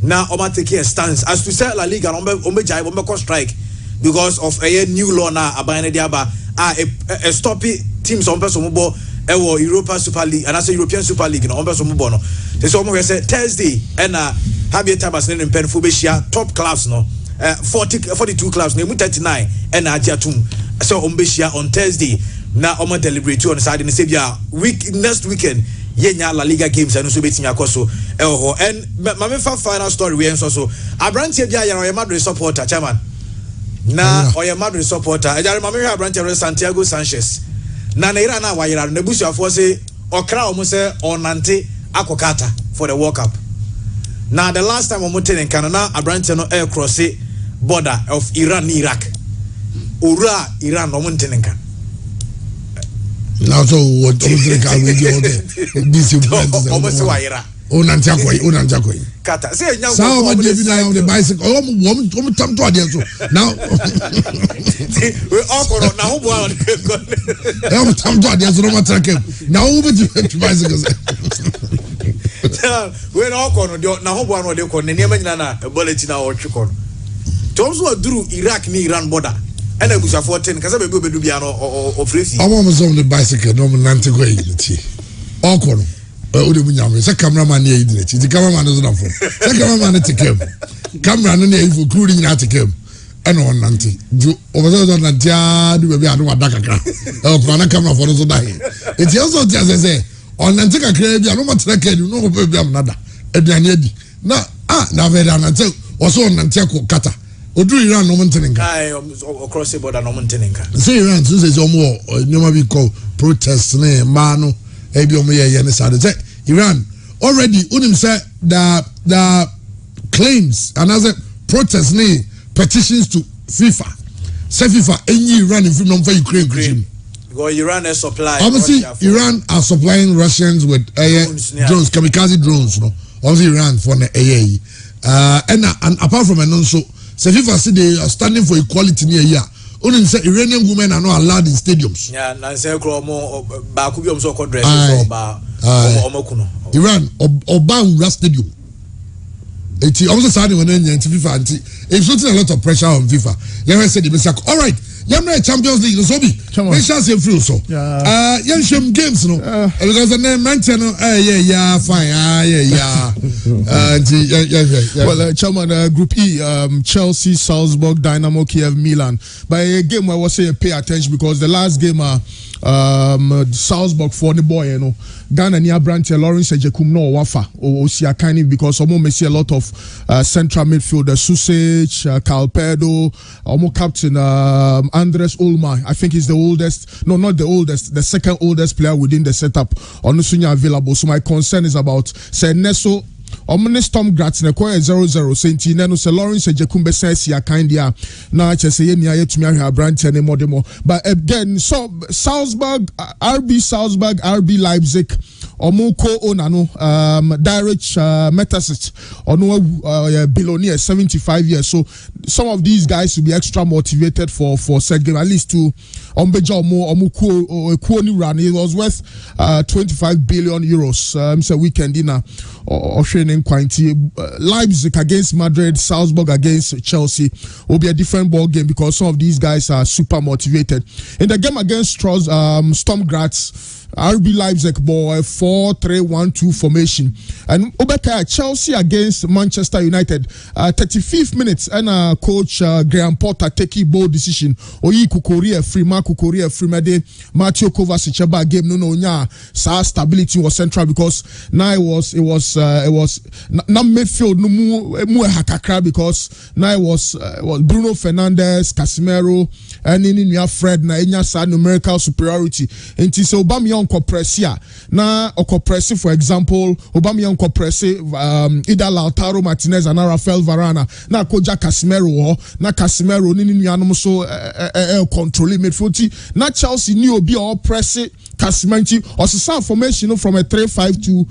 na oma take a stance as to say La Liga ombe jaibo ombe strike because of a new law na abane diaba a stop teams on person mo Europa Super League and as European Super League no on person mo no so omo say Thursday and have your tabas in penfo beshia top class no 42 clubs na 39 and ajatum so ombeshia on Thursday na omo deliberate on Saturday say bia next weekend yenya La Liga games and so betin akoso and mame final story we so abrantie bia ya Madrid supporter chairman na oya Madrid supporter ejare mame hwe abrantie Santiago Sanchez na ira na wayira na busuafo say okra omo say onante akokata for the World Cup. Now the last time omo ten kan na abrantie no air cross border of Iran and Iraq. Ura Iran no muntenenka. Now so what muntenenka we do this you almost waira. Unanjakoi. Kata say nyango. Sao ma dey on the bicycle. Wo tam to ade so. Now we all kono na ho boa on. Wo tam to ade so no matter. Now wo be to bicycle. We all kono na ho boa no de kono ne ma nyina na bullet na o twe kono. Toms wo duru Iraq ni Iran border. And I was a 14 because I will be Dubiano or Free. I was on the bicycle, no Nantigo. All corner. The cameraman here, the cameraman is not for the cameraman to come. Camera for including Atticum and on Nanti. Over those on Nantia, do be a Daka. Oh, Pana camera for those dying. It's also just as I say on Nantica Crabby, I don't want to you know, baby, I'm not a Daniedi. Now, now, until also on Nantiaco Kata. Odu Iran no muntenenka. Across the border no muntenenka. Say Iran so say omo nyoma bi call protest na ma no e bi omo ye ne sade. Say Iran already unim say the claims and as a protest na petitions to FIFA. Say FIFA any Iran in film no for Ukraine. Because Iran is supplying. Obviously Iran are supplying Russians with drones, kamikaze drones, no. Obviously Iran for the and apart from so so FIFA say they are standing for equality near here. Only say Iranian women are not allowed in stadiums. Yeah, na say kro mo ba ku bi om so ko dress so ba omokuno. Iran oba ura stadium. Eti also starting when FIFA anti. It's putting a lot of pressure on FIFA. Let say the mistake. All right. Yamre Champions League so be. We shall see through so. Yan shem games no. Because the name mention yeah fine. Yeah. Well, Chairman, Group E, Chelsea, Salzburg, Dynamo Kiev, Milan. By a game I was say pay attention because the last game Salzburg for the boy, you know, Ghana near branch Lawrence Ejekum no wafa or Siakani because almost may see a lot of central midfielder Susage, Calpedo, almost captain Andres Ulmer. I think he's the oldest, no, not the oldest, the second oldest player within the setup on Sunya available. So my concern is about say Neso. Omne Storm Graz na kwa 0-0 senti na no se Lawrence Ejekumbe sense ya kind ya na chese ye nia yetumi ahwe abrante ne modemo but again so Salzburg RB Leipzig Omuko Onano direct Metasic Ono billionaire 75 years so some of these guys will be extra motivated for said game at least to Ombeja Omuko ni run it was worth 25 billion euros so weekend dinner Australian quantity Leipzig against Madrid, Salzburg against Chelsea will be a different ball game because some of these guys are super motivated. In the game against Storm Graz, RB Leipzig ball 4-3-1-2 formation and Obeka Chelsea against Manchester United 35th minutes and coach Graham Potter take a bold decision oyi Kukoria free Mark Kukoria free made Mateo Kovacic about game no nya sa stability was central because now it was not midfield no mu hakakra because now it was Bruno Fernandes, Casemiro and in Fred na enya sa numerical superiority enti so Aubameyang Kopresia na Okopresi for example Aubameyang Kopresi either Lautaro Martinez and Rafael Varane na koja Casemiro na Casemiro ni nuanom so controlling midfield na Chelsea ni obi o press Casemiro or some formation from a 3-5 to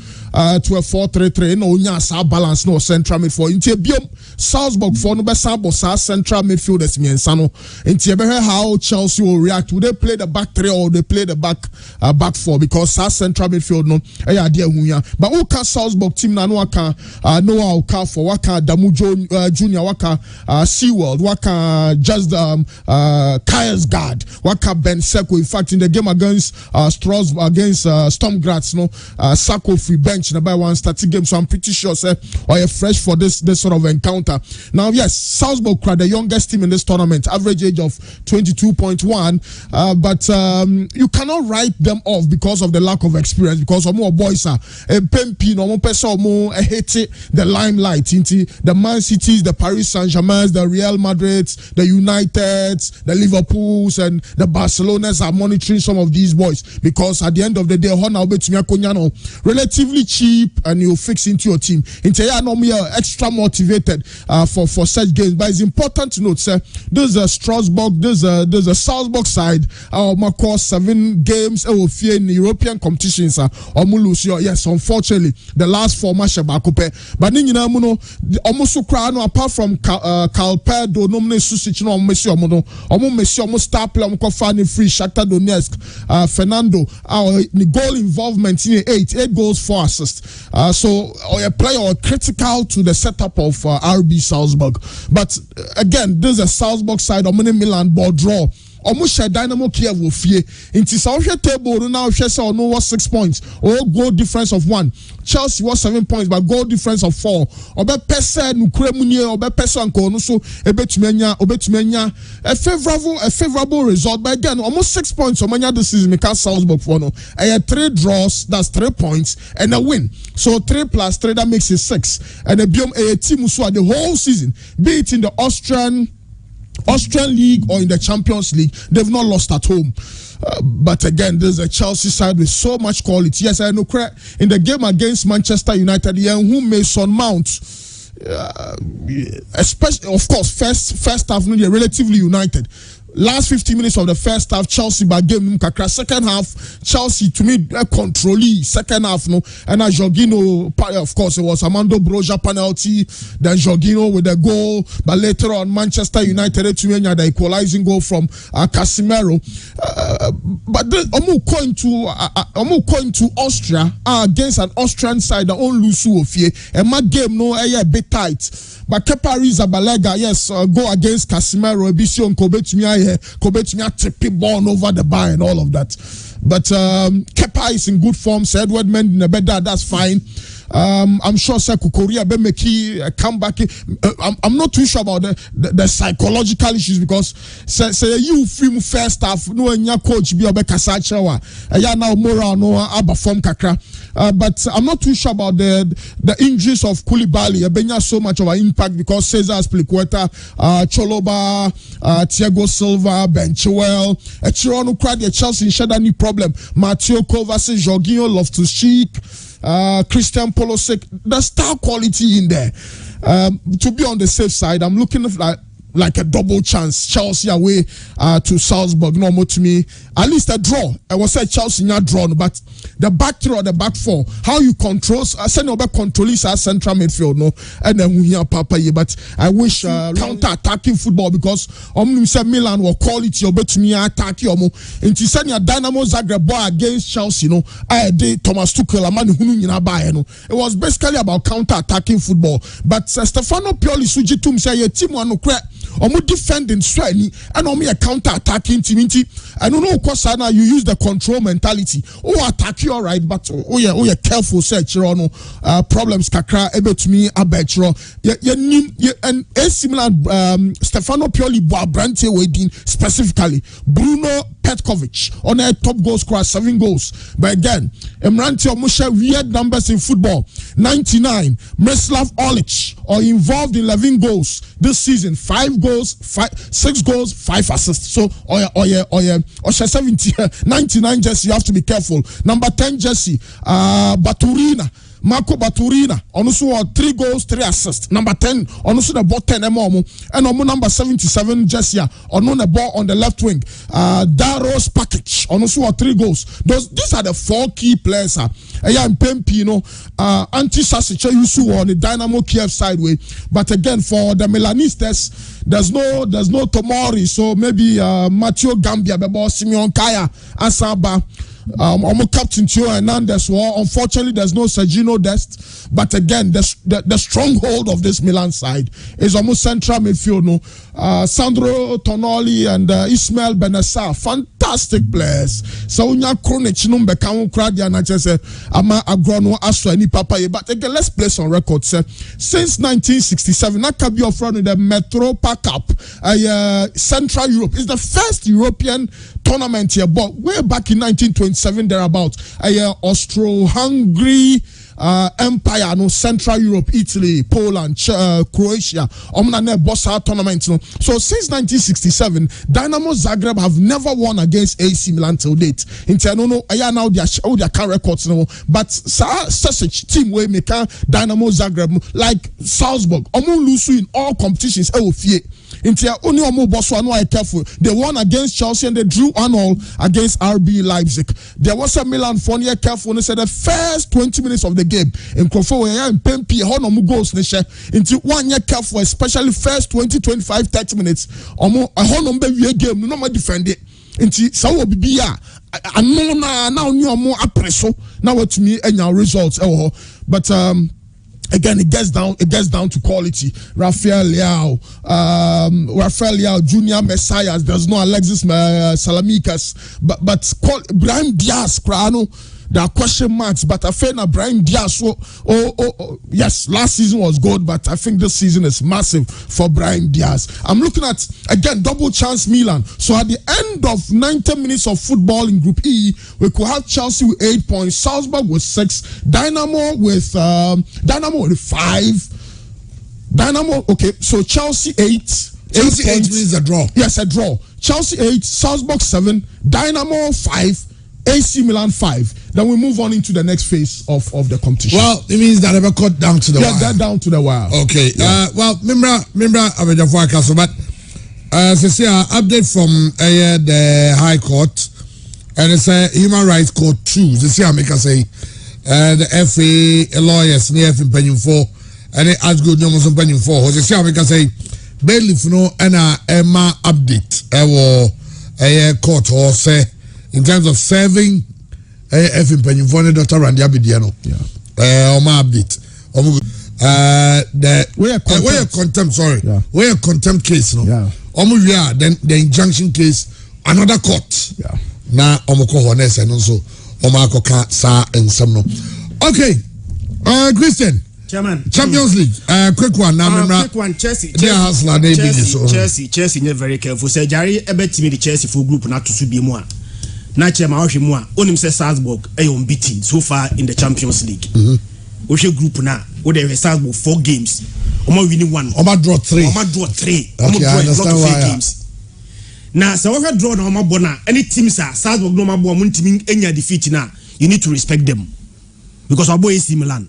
a 4-3-3 no nya sa balance no central midfield inti biom Salzburg for no be sa central midfielders miensa no inti be how Chelsea will react. Will they play the back three or they play the back four because our central midfield no idea but who Salzburg team na no aka Noah Okafor waka Damu Junior waka SeaWorld waka just Kyle's guard waka Ben Seko. In fact in the game against Strasbourg against Storm Graz no Sako free bench na by one starting game so I'm pretty sure say or you're fresh for this sort of encounter. Now yes, Salzburg are the youngest team in this tournament, average age of 22.1 but you cannot write them off because of the lack of experience because more boys are pempi no more person more hate the limelight into the Man Cities, the Paris Saint-Germain, the Real Madrids, the Uniteds, the Liverpools and the Barcelonas are monitoring some of these boys because at the end of the day relatively cheap and you fix into your team into extra motivated for such games. But it's important to note, sir, there's a Strasbourg, there's a Salzburg side. Course 7 games in European competitions. Yes, unfortunately, the last 4 matches but nina muno almost crano apart from Calpedo nomine Susic no Messi Messi star player free Shakhtar Donetsk Fernando the goal involvement in 8 goals 4 assists so a player critical to the setup of RB Salzburg. But again, this is a Salzburg side Milan ball draw. Almost Dynamo Kiev will fear. Into South table now, no was 6 points. Or goal difference of 1. Chelsea was 7 points, but goal difference of 4. Obe Pesa Nukremunye, Obe Pesa and Konuso, Obetumenya. A favorable result. But again, almost 6 points. Omanya this season because Salzburg for no. I had 3 draws, that's 3 points, and a win. So 3 plus 3, that makes it 6. And a team who the whole season, be it in the Austrian League or in the Champions League, they've not lost at home. But again, there's a Chelsea side with so much quality. Yes, I know. In the game against Manchester United, who Mason Mount, especially of course, first half, they're relatively united. Last 15 minutes of the first half, Chelsea by game kakra. Second half, Chelsea to me control. Second half, no, and Jorginho, of course, it was Armando Broja penalty. Then Jorginho with the goal, but later on, Manchester United to me the equalizing goal from Casemiro. But I'm going to Austria against an Austrian side that only lose and my game no a bit tight. But Kepa Arrizabalaga, yes, go against Casemiro, Ebision Kobetumia tipping ball over the bar and all of that. But Kepa is in good form. So Edward Mendy better, that's fine. I'm sure Sekou Korea Bemeki come back. I'm not too sure about the psychological issues because say you film first half no nya coach bi obekasa chewa ya na moral no abaform kakra. But I'm not too sure about the injuries of Koulibaly. Benya so much of an impact because Cesar Azpilicueta, Choloba, Thiago Silva, Ben Chilwell, Chironu cried the Chelsea shed any problem. Mateo Kovacic, Jorginho, Loftus-Cheek, Christian Pulisic, the star quality in there. To be on the safe side, I'm looking at like a double chance. Chelsea away to Salzburg. No more to me. At least a draw. I was say Chelsea not drawn, but the back 3 or the back 4, how you control? I said no, but control is our central midfield, no, and then we hear Papa. But I wish counter-attacking football because say Milan will quality or bet me attack you. And to send your Dynamo Zagreb boy against Chelsea, no, I did Thomas Tuchel, a man who no. It was basically about counter-attacking football. But Stefano Pioli Suji Tum say your team one no crack. Defending strength and a counter-attacking team. I don't know because now you use the control mentality. Attack you all right, but you're careful. Search problems kakra able to me abetro. And AC Milan Stefano Pioli Brante waiting specifically Bruno Petkovic on a top goal scorer 7 goals. But again, Emranti Omusha weird numbers in football. 99 Miroslav Orlic or involved in 11 goals this season. 6 goals, 5 assists. So, 70, 99 Jesse, you have to be careful. Number 10 Jesse, Marco Baturina, also 3 goals, 3 assists. Number 10, also the ball 10 and number 77 Jesse, on the ball on the left wing. Daros Pakic, also 3 goals. These are the 4 key players. Pempino, Anti-Sasic, Yusu on the Dynamo Kiev sideway. But again, for the Milanistas, there's no Tomori, so maybe Matteo Gambia, Bebo Simeon Kaya, Asaba. Captain Tio Hernandez. Unfortunately, there's no Sergino Dest. But again, the stronghold of this Milan side is almost central midfield. No, Sandro Tonali and Ismail Benessa, fantastic players. So unya Kronic numbe kamu kradia na chese ama agrono aso any papa. But again, let's place on record. Since 1967, Nakabi of run in the Metropa Cup, Central Europe is the first European tournament here, but way back in 1927 thereabouts, Austro-Hungary Empire, no, Central Europe, Italy, Poland, Croatia, bossa tournament. No. So since 1967, Dynamo Zagreb have never won a game against AC Milan till date. No, I are now their current records no, but such a team where make Dynamo Zagreb like Salzburg, lose in all competitions. Only careful. They won against Chelsea and they drew 1-0 against RB Leipzig. There was a Milan for near careful and they said the first 20 minutes of the game in Kofor and Pempi goals into 1 year careful, especially first 20-25 30 minutes. A game no more defend it. Into so be now new more appresso now to me and your results. But again, it gets down to quality. Rafael Leao, Junior Messias. There's no Alexis Salamikas, but Brahim Diaz, Krano. There are question marks, but I feel now Brahim Diaz. Yes, last season was good, but I think this season is massive for Brahim Diaz. I'm looking at again double chance Milan. So at the end of 90 minutes of football in Group E, we could have Chelsea with 8 points, Salzburg with 6, Dynamo with 5. Dynamo, okay, so Chelsea 8. Chelsea 8 means a draw. Yes, a draw. Chelsea 8, Salzburg 7, Dynamo 5. AC Milan 5. Then we move on into the next phase of the competition. Well, it means that ever cut down to the wire. Yeah, down to the wire. Okay. Yeah. Well, remember, Abedjafo Castle, but so update from the High Court, and it's a Human Rights Court 2. This year, make us say the FA lawyers near Pension 4, and it as good numbers on Pension 4. This year, make us say bailiff no and Emma update. A court or say. In terms of serving F in Pennyphone, Dr. Randy Abidiano. Oma update. Where contempt, sorry. Yeah. Where contempt case, no? Yeah. Then the injunction case, another court. Yeah. Na Omoko Honest and also Omako Sa and some no. Okay. Christian. Chairman. Champions League. Quick one. Now, quick one. Chelsea, you're very careful. Say, Jerry, I bet me the Chelsea full group not to be more. Na chairman Oshimwa onim say Salzburg unbeaten so far in the Champions League. Oshe group na o dey Salzburg 4 games. Omo winning 1. Omo draw 3. Omo draw 3. Omo draw a lot of games. Na so we draw na omo bona any teams are Salzburg no ma bo omo team enya defeat na you need to respect them. Because wabo AC Milan,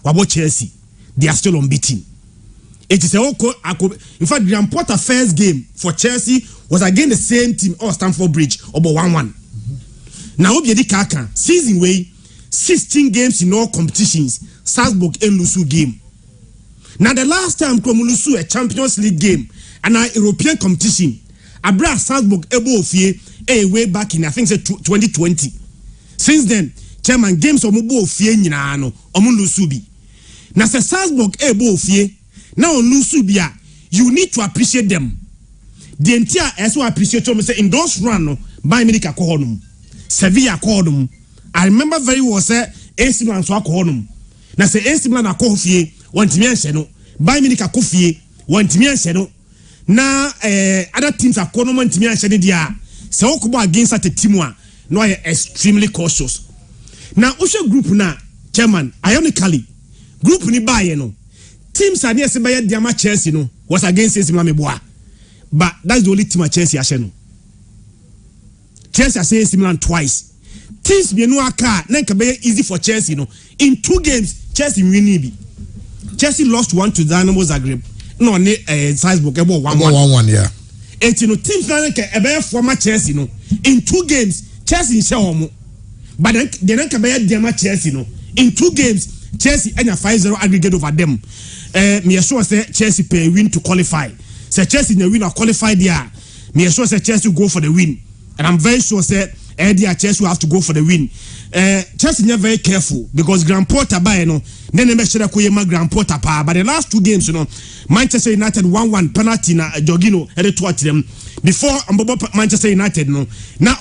wabo Chelsea, they are still unbeaten. It is in fact the important first game for Chelsea was against the same team or Stamford Bridge about 1-1. Now, Kaka season way 16 games in all competitions, Salzburg and Lusu game. Now, the last time Lusu a Champions League game and a European competition, Abra Salzburg able way back in I think 2020. Since then, chairman games of Mubo Fie Nano, Lusubi. Now, Salzburg able now Lusubia, you need to appreciate them. The entire as well appreciate them say in those run by America Kohonum. Sevilla called them. I remember very well say AC Milan so called them. Na say AC Milan akọ fie want me anse no. Bayern Munich akọ fie want me anse no. Na other teams akọ no want me anse ne dia. Say okobo against that team no are extremely cautious. Na Osha group na chairman ironically group ni Bayern no. Teams are near say Bayern Diama Chelsea no was against AC Milan meboa. But that's the only team at Chelsea ashe no. Chelsea say AC Milan twice. Teams be no aka na nka be easy for Chelsea no. In 2 games Chelsea win bi. Chelsea lost 1 to Dynamo Zagreb. No ne Salzburg ebo 1-1 yeah. Et no teams na nka e be former Chelsea no. In 2 games Chelsea share omo. But then nka be dem Chelsea no. In 2 games Chelsea enya 5-0 aggregate over them. Me sure say Chelsea pay win to qualify. Say Chelsea na win or qualify there. Me sure say Chelsea go for the win. And I'm very sure say Chelsea will have to go for the win. Chelsea are very careful because Grand Porter by then they make sure that Grand Porter pa. But the last 2 games, Manchester United 1-1 penalty na Jorginho headed towards them. Before Manchester United now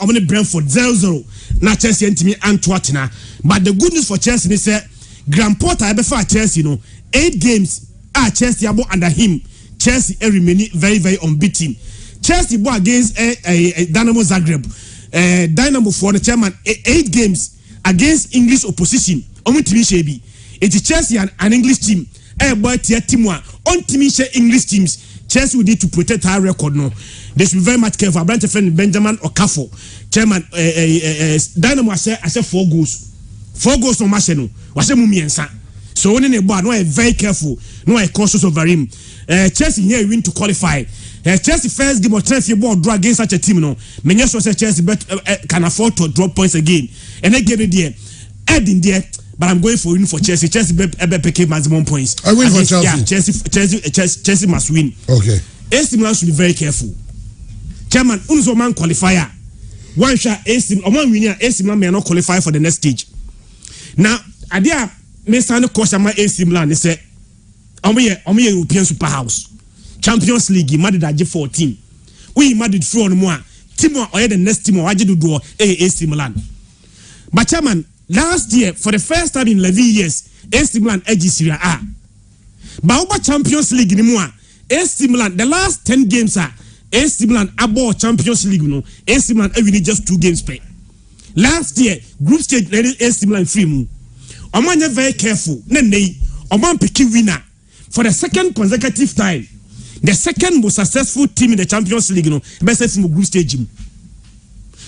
I'm gonna Brentford 0-0. Now Chelsea and Antwerp na. But the good news for Chelsea is that Grand Porter before Chelsea 8 games Chelsea abo under him. Chelsea remain very very unbeaten. Chelsea go against Dynamo Zagreb. Dynamo for the chairman 8 games against English opposition. It is Chelsea and an English team. Boy team one on team English teams. Chelsea will need to protect our record. No, they should be very much careful. Branch friend Benjamin Okafo, chairman. Dynamo I said 4 goals. 4 goals no match no. Was a mumiensa. So when in board, no, very careful. No, I cautious over him. Chelsea here win to qualify. Chelsea first game of Chelsea ball draw against such a team. No, many say Chelsea can afford to drop points again. And they get it there. Add in there. But I'm going for win for Chelsea. Chelsea became maximum points. I win for Chelsea. Yeah, Chelsea must win. Okay. AC Milan should be very careful. Chairman, unzo man qualifier. One shot AC, or one winner, AC Milan may not qualify for the next stage. Now, idea may stand the course of my AC Milan. They say, I'm European Superhouse. Champions League, Madrid at G14. We Madrid through more. Timo or the next team or Ajidu do AC Milan. But chairman, last year, for the first time in 11 years, AC Milan edges Serie A. But over Champions League anymore, AC Milan, the last 10 games are AC Milan above Champions League. No, AC Milan only just 2 games play. Last year, group stage AC Milan free move. Oman very careful. Nene, Oman pick winner for the second consecutive time. The second most successful team in the Champions League. No, best team group stage.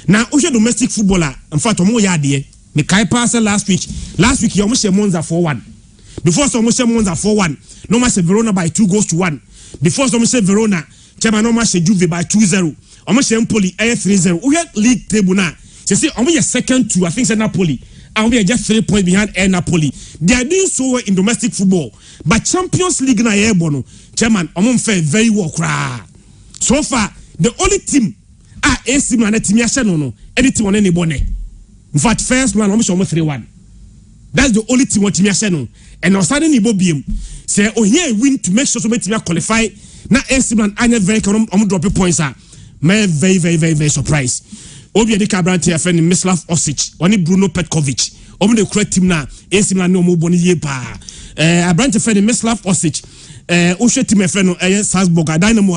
Now, Osha domestic footballer, in fact, Omo yadie. Me kai pass last week. Last week, you almost share Monza 4-1. Before some share Monza 4-1. No match Verona by 2-1. Before some share Verona, Chema no match Juve by 2-0. Almost share Empoli 3-0. We had league table now. You see, almost second to I think it's Napoli. And we are just 3 points behind Napoli. They are doing so well in domestic football, but Champions League na bono. Chairman, almost fair very well. So far, the only team AC Milan team no any team on any bonnet. In fact, first one almost 3-1. That's the only team what team no. And now starting Ibo BM say oh here win to make sure so team qualify. Now AC Milan anya very drop points are very surprised. Obi Edika Branti friend Mislav Osic, oni Bruno Petkovic. Omo the correct team na AC Milan no mo boni ye pa. Branti friend Mislav Osic, Oshe team friend no Salzburg Dynamo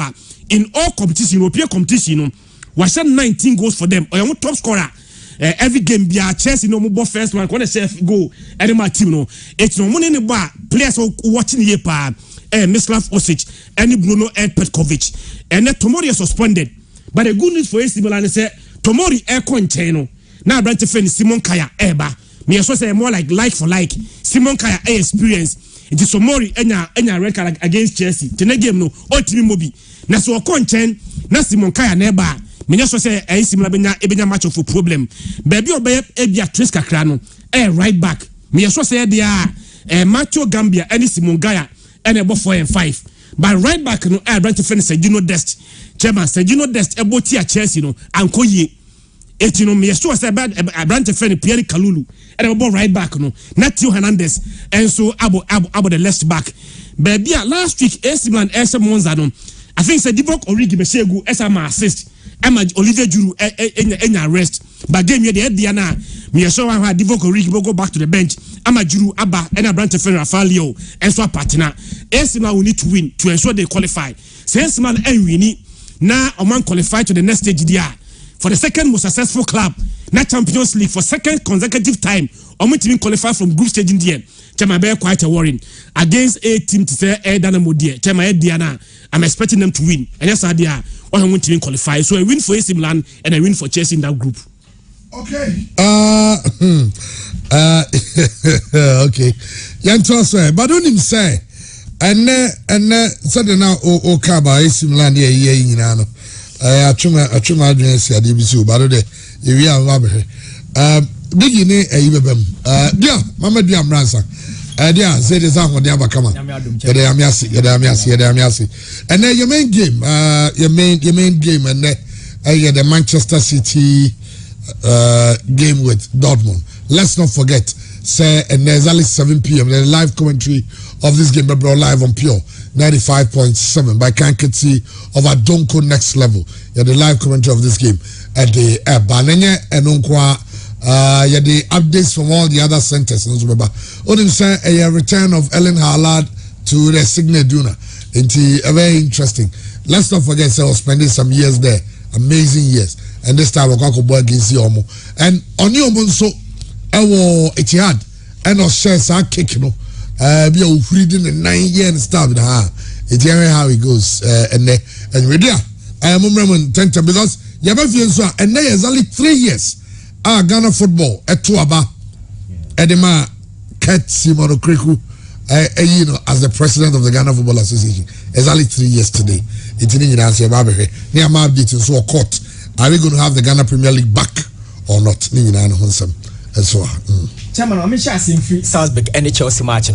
in all competition, European competition, was 19 goals for them. Oyo top scorer. Every game be a Chelsea no more first one. When the chef go, any my team no. It's no money in the bar. Players watching the pa. Mislav Osic, any Bruno Petkovic, and then Tomori is suspended. But the good news for AC Milan is Tomori air container. Now Branti friend Simon Kaya eba. Me also say more like for like. Simon Kaya experience. It is Tomori enya red card against Chelsea. Tene game no. All team mobi. Na so contain. Na Simon Kaya neba. Me just say AC Milan benya match of problem. Baby obey ebia trace kakra no. Right back. Me just say dia Macho Gambia any Simon Kaya and about 4 and 5. But right back no Branti friend Sergio Dest. Chairman Sergio Dest eboti a Chelsea no anko ye. Et you know me so say bad Branti friend Pierre Kalulu and about right back no Natio Hernandez and so about the left back. Baby last week AC Milan Monza no I think say Divock Origi be shegu as my assist. Emma Olivier Giroud enya rest. But game here the na me so one Divock Origi go back to the bench. Ama Giroud Abba and Branti friend Rafaelio and so partner. AC Milan will need to win to ensure they qualify. Since man and winning now a man qualify to the next stage there. For the second most successful club, not Champions League for second consecutive time, Omo team qualify from group stage in the end. Chema be quite a worrying against a team to say Dynamo there. Chema Diana, I'm expecting them to win. And yes, I dia one want to qualify. So a win for AC Milan and a win for Chelsea in that group. Okay. Okay. Yanto say, but don't him say. And suddenly now o kaba AC Milan ye nyina no. Atwuma adwen sia de bi si but de ye am ba be. Big ni bebem. Dia mama dia amransa. Dia say the song on the abakama. Yede amiasi. And then your main game, your main game and the Manchester City game with Dortmund. Let's not forget, say, and there's only 7 p.m. The live commentary of this game, brought live on Pure 95.7 by Kankati of Adonko Next Level. Yeah, the live commentary of this game at the Banenya and Unkwa. Yeah, the updates from all the other centers. Only say a return of Ellen Haaland to the Signe Duna. Into very interesting. Let's not forget, I was spending some years there, amazing years. And this time, we're boy against Yomo. And on Yomo, so Etihad and our shares are kicking. Be a reading the 9 years start with her. It's how it goes. And we're there. I am Tenta because you have and there is only 3 years. Ghana football at Tuaba, Edema Kat Simono Kriku, as the president of the Ghana Football Association. It's only 3 years today. It's in the answer. Near my updates so court. Are we going to have the Ghana Premier League back or not? And so Chairman, I'm sure I'm free Salzburg and Chelsea match.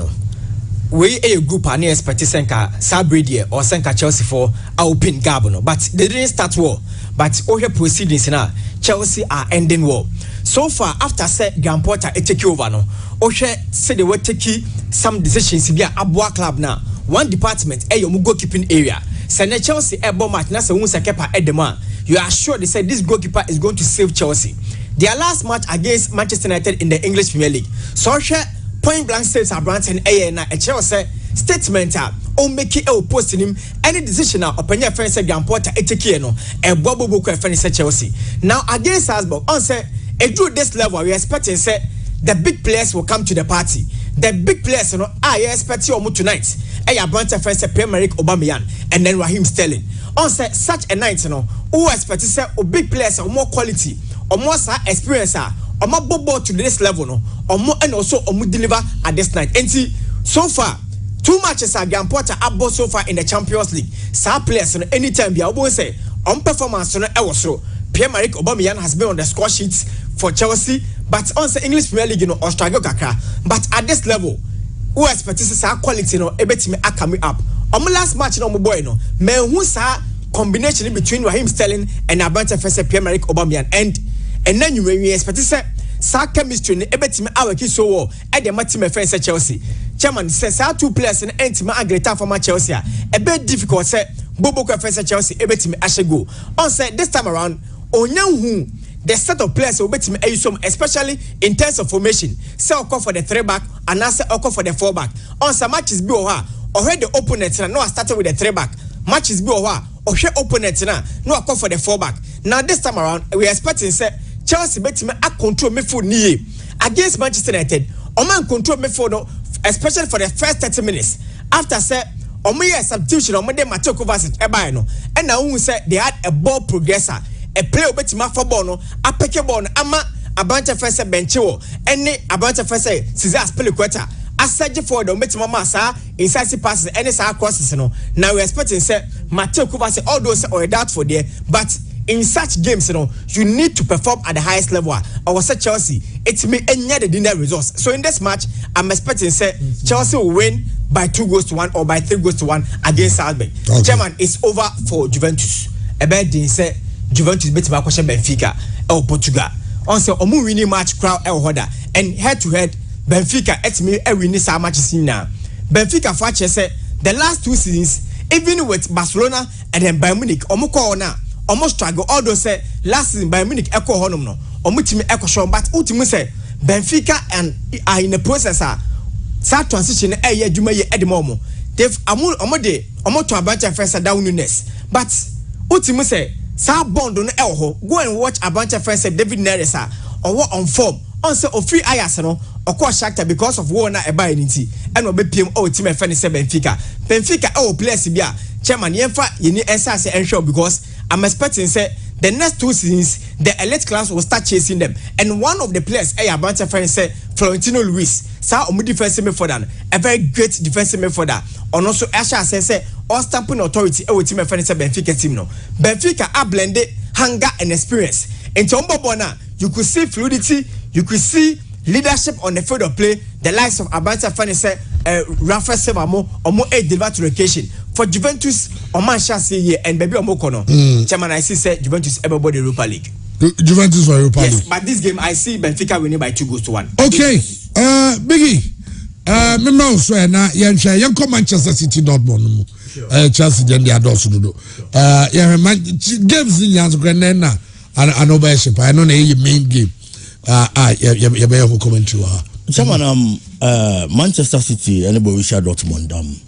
We a group and expect Senka Sabrina or Senka Chelsea for our pin Gabono, but they didn't start war. But all your proceedings now, Chelsea are ending war. So far, after said Graham Potter take over no, Oshe said they were taking some decisions via Abwa club now. One department, your goalkeeping area. Send Chelsea a bomb match, Nasa Unsakepa Edema. You are sure they said this goalkeeper is going to save Chelsea. Their last match against Manchester United in the English Premier League. So Oshe point blank states are Branton a Chelsea statement o make it posting him any decision now open your friend say Graham Potter eteke no e bobo boko friend say Chelsea. Now against Salzburg on say it drew this level we expecting say the big players will come to the party. The big players you know I expect you tonight. Branton friend say Pierre-Emerick Aubameyang and then Raheem Sterling. On say such a night you know who expect say big players are more quality or more experience or more bobo to this level no or more and also or more deliver at this night. And see so far 2 matches are Graham Potter above so far in the Champions League. Some players anytime be able say on performance no so Pierre-Emerick Aubameyang has been on the score sheets for Chelsea, but on the English Premier League or struggle kakra. But at this level, who expects sa quality no ebetime coming up. On my last match no boy no man who sa combination between Raheem Sterling and Abante Fese Pierre-Emerick Aubameyang and then you expect say sa chemistry ne ebetime awaki so wo e de matime Fese Chelsea. Chairman says our 2 players in Entima Agreta for Chelsea. A bit difficult say Bobo Fese Chelsea ebetime ashego. On say this time around Onyanhu the set of players will bet me especially in terms of formation. Say call for the 3-back and now say call for the 4-back. On some matches be already the opponent no started with the 3-back. Matches be or opponent no call for the 4-back. Now this time around we are expecting say Chelsea bet me a control midfield ni against Manchester United. Oman control midfield especially for the first 30 minutes. After say Omo substitution Omo Mateo Kovacic eba no and now we say they had a ball progressor. A player betima for ball no a peke ball no ama Abante Fese benchiwo ene Abante Fese Cesar Spiliqueta asaje for the betima masa incisive passes any sa crosses no. Now we expecting say Mateo Kovacic all those or a doubt for there, but in such games you need to perform at the highest level. I was at Chelsea it's me any the dinner results. So in this match I'm expecting say Chelsea will win by 2-1 or by 3-1 against Salzburg. Okay. Chairman, it's over for Juventus. A bad day say Juventus beat Benfica or Portugal. On say omu winning match crowd hoda and head to head Benfica et me a winning sa match scene now. Benfica for say the last 2 seasons even with Barcelona and then Bayern Munich omu call na almost struggle although say last season Bayern Munich echo honum no omu team echo show but ultimately say Benfica and are in the process that transition year juma ye edimomo they've omo to Abante Fese downness but ultimately say sa bond no elho go and watch Abante Fese David Neres or on form on say of free ayas no okwa Shakhtar because of war na eba eniti and obepiem o team efe ne se Benfica o players bia chairman yemfa yeni ensase ensure because I'm expecting say the next 2 seasons the elite class will start chasing them and one of the players Abante Fese say Florentino Luis sa omu defensive midfielder a very great defensive midfielder and also Asha say all stamping authority e team efe ne se Benfica team no Benfica a blended hunger and experience into Mbobona you could see fluidity you could see leadership on the field of play the likes of Abante Fese Rafael Sevamo omo deliver to location for Juventus or Manchester and baby Omokono. Chairman, I see say Juventus everybody Europa League. Juventus for Europa League. Yes, but this game I see Benfica winning by 2-1. Okay, Biggie. Me also na yenhwe Manchester City Dortmund Chelsea dem dey adore do. Games in Yans Grenena and Obership. I know na main game. You be able commentary. Chairman, Manchester City and Borussia Dortmund.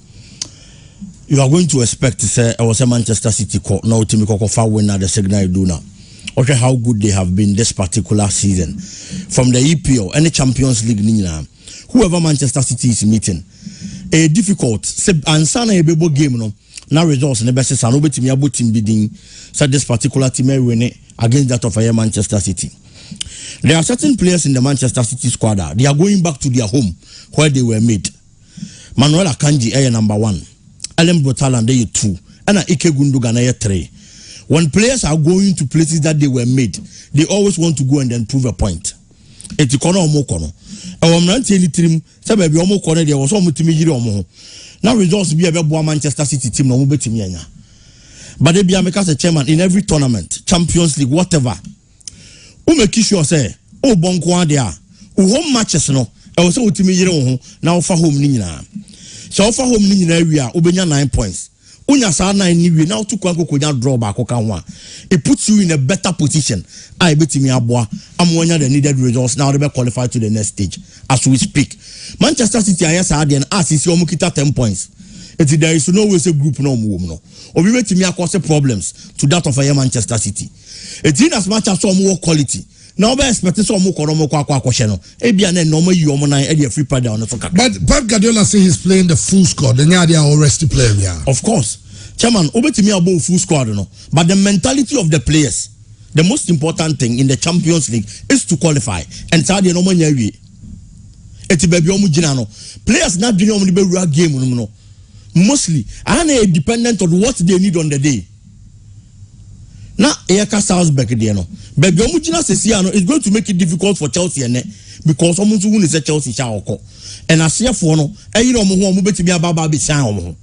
You are going to expect to say I was a Manchester City now team far winner the signal do now. Okay, how good they have been this particular season. From the EPL, any Champions League, whoever Manchester City is meeting, a difficult se ansana e bebo game no na results ne best say no betimi abo team bidin say this particular team win against that of Manchester City. There are certain players in the Manchester City squad that they are going back to their home where they were made. Manuel Akanji number 1, Ellen Brotaland 2, and Ike Gundogan 3. When players are going to places that they were made, they always want to go and then prove a point. Eti kono omo kono. Ewo mrantie ni team say baby omo kono there was omo timi yiri omo. Now results be ebe Manchester City team no omo betimi anya. But they be America as a chairman in every tournament, Champions League, whatever. Who make sure say oh bonko there. Home matches no. E wo say utimi yiri wo na offer home ni nyina. So offer home ni nyina wi a obenya 9 points. Unya sa 9 ni wi now to kwakonya draw back ka ho. It puts you in a better position. I betimi aboa amwonya the needed results now they be qualified to the next stage as we speak. Manchester City ayesa adian as is omo kita 10 points. There is no way say group no move no. Obi betimi akose problems to that of Manchester City. It's in as much as some more quality. Now be expect some more kono kwa kwahye no. Ebia na normal yi omo nan e dey free pad down so kaka. But Pep Guardiola say he's playing the full squad. The nya dey all resty player yeah. Of course. Chairman, obetimi abo full squad no. But the mentality of the players, the most important thing in the Champions League is to qualify. And so dey no mo nya wie. Eti baby omo gina no. Players na dwene omo dey be rua game no. Mostly are dependent on what they need on the day. Now, Eka Salzburg there no. But the Omugina Sesiano is going to make it difficult for Chelsea because someone who is a Chelsea shall and as here for no, you know, who bet to be about Baby Sound.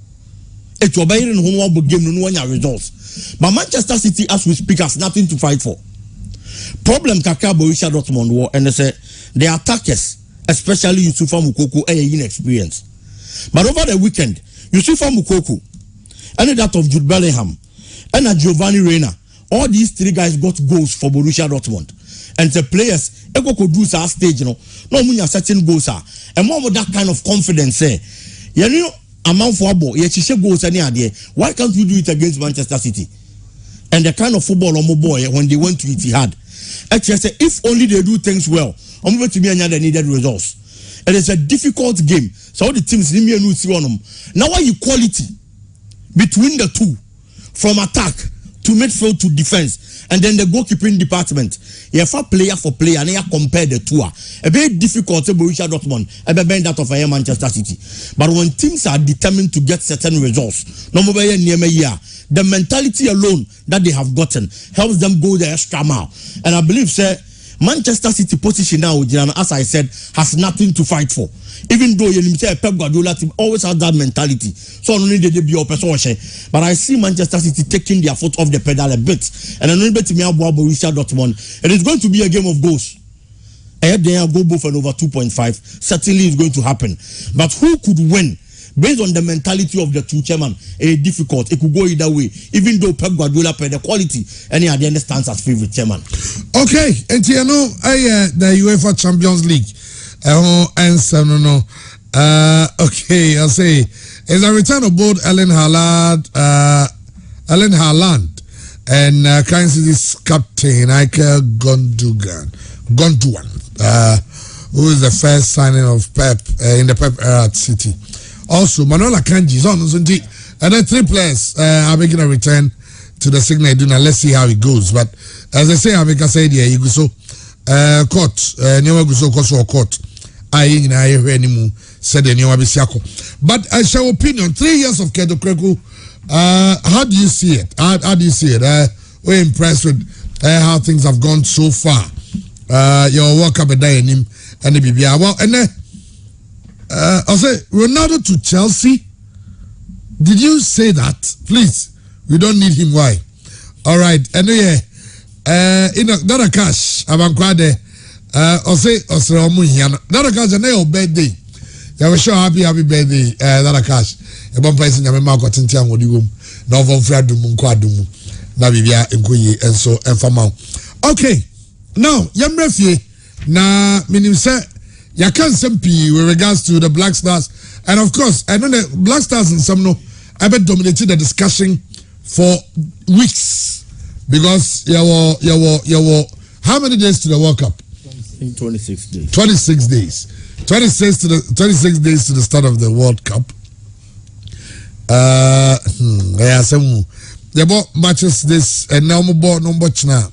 It's your baby in who game no one results. But Manchester City, as we speak, has nothing to fight for. Problem Kaka Borussia Dortmund war and they say the attackers, especially Yusufa Mukoko, are inexperienced. But over the weekend, Yusufa Mukoko, and that of Jude Bellingham, and Giovanni Reina. All these 3 guys got goals for Borussia Dortmund. And the players, Eko could do our stage, no munya certain goals are. And more with that kind of confidence, you know, amount for ball, she goals any idea. Why can't we do it against Manchester City? And the kind of football boy when they went to Etihad. Actually, I say if only they do things well, I'm going to be another needed results. And it's a difficult game. So all the teams need me and see on them. Now why equality between the two from attack to midfield to defense, and then the goalkeeping department. You have a player for player, and you compare the two. A very difficult to Borussia Dortmund, a very that of Manchester City. But when teams are determined to get certain results, no more near me year, the mentality alone that they have gotten helps them go the extra mile. And I believe, sir, Manchester City position now, as I said, has nothing to fight for. Even though you say Pep Guardiola team always has that mentality, so only they be up. But I see Manchester City taking their foot off the pedal a bit, and I'm bet me about Borussia Dortmund. It is going to be a game of goals. I they go both and over 2.5. Certainly, it's going to happen. But who could win? Based on the mentality of the two chairman, it's difficult. It could go either way. Even though Pep Guardiola played the quality, and he at the end stands as favorite chairman. Okay, and you know, the UEFA Champions League. Answer no. Okay, I'll say it's a return of both Erling Haaland and Kansas City's captain Ike Gundogan, who is the first signing of Pep in the Pep era at City. Also, Manuel Akanji is on, and then 3 players are making a return to the Signal Iduna. Let's see how it goes. But as I say, America said, yeah, you go so court, never go so court. I anymore said the new Abisiako. But I share opinion. 3 years of Kedo Kreku. How do you see it? How do you see it? We're impressed with how things have gone so far. Your work up a day and the BBI. Well, and then I'll say Ronaldo to Chelsea. Did you say that? Please, we don't need him. Why? All right. And yeah, not a cash. Abankwade. I'll say not a cash. And your birthday. You were sure happy birthday. Not a cash. A bomb place in your mouth got in town with you. No one Fred Dumunquadumu. Nabibia and Kuyi and so and Famau. Okay. Now, Yamrefi. Na meaning say you can't simply with regards to the Black Stars, and of course I know the Black Stars in some I bet dominated the discussion for weeks because you were how many days to the World Cup? 26 days. 26 days. 26 days to the start of the World Cup. Some they bought matches this and now more number china.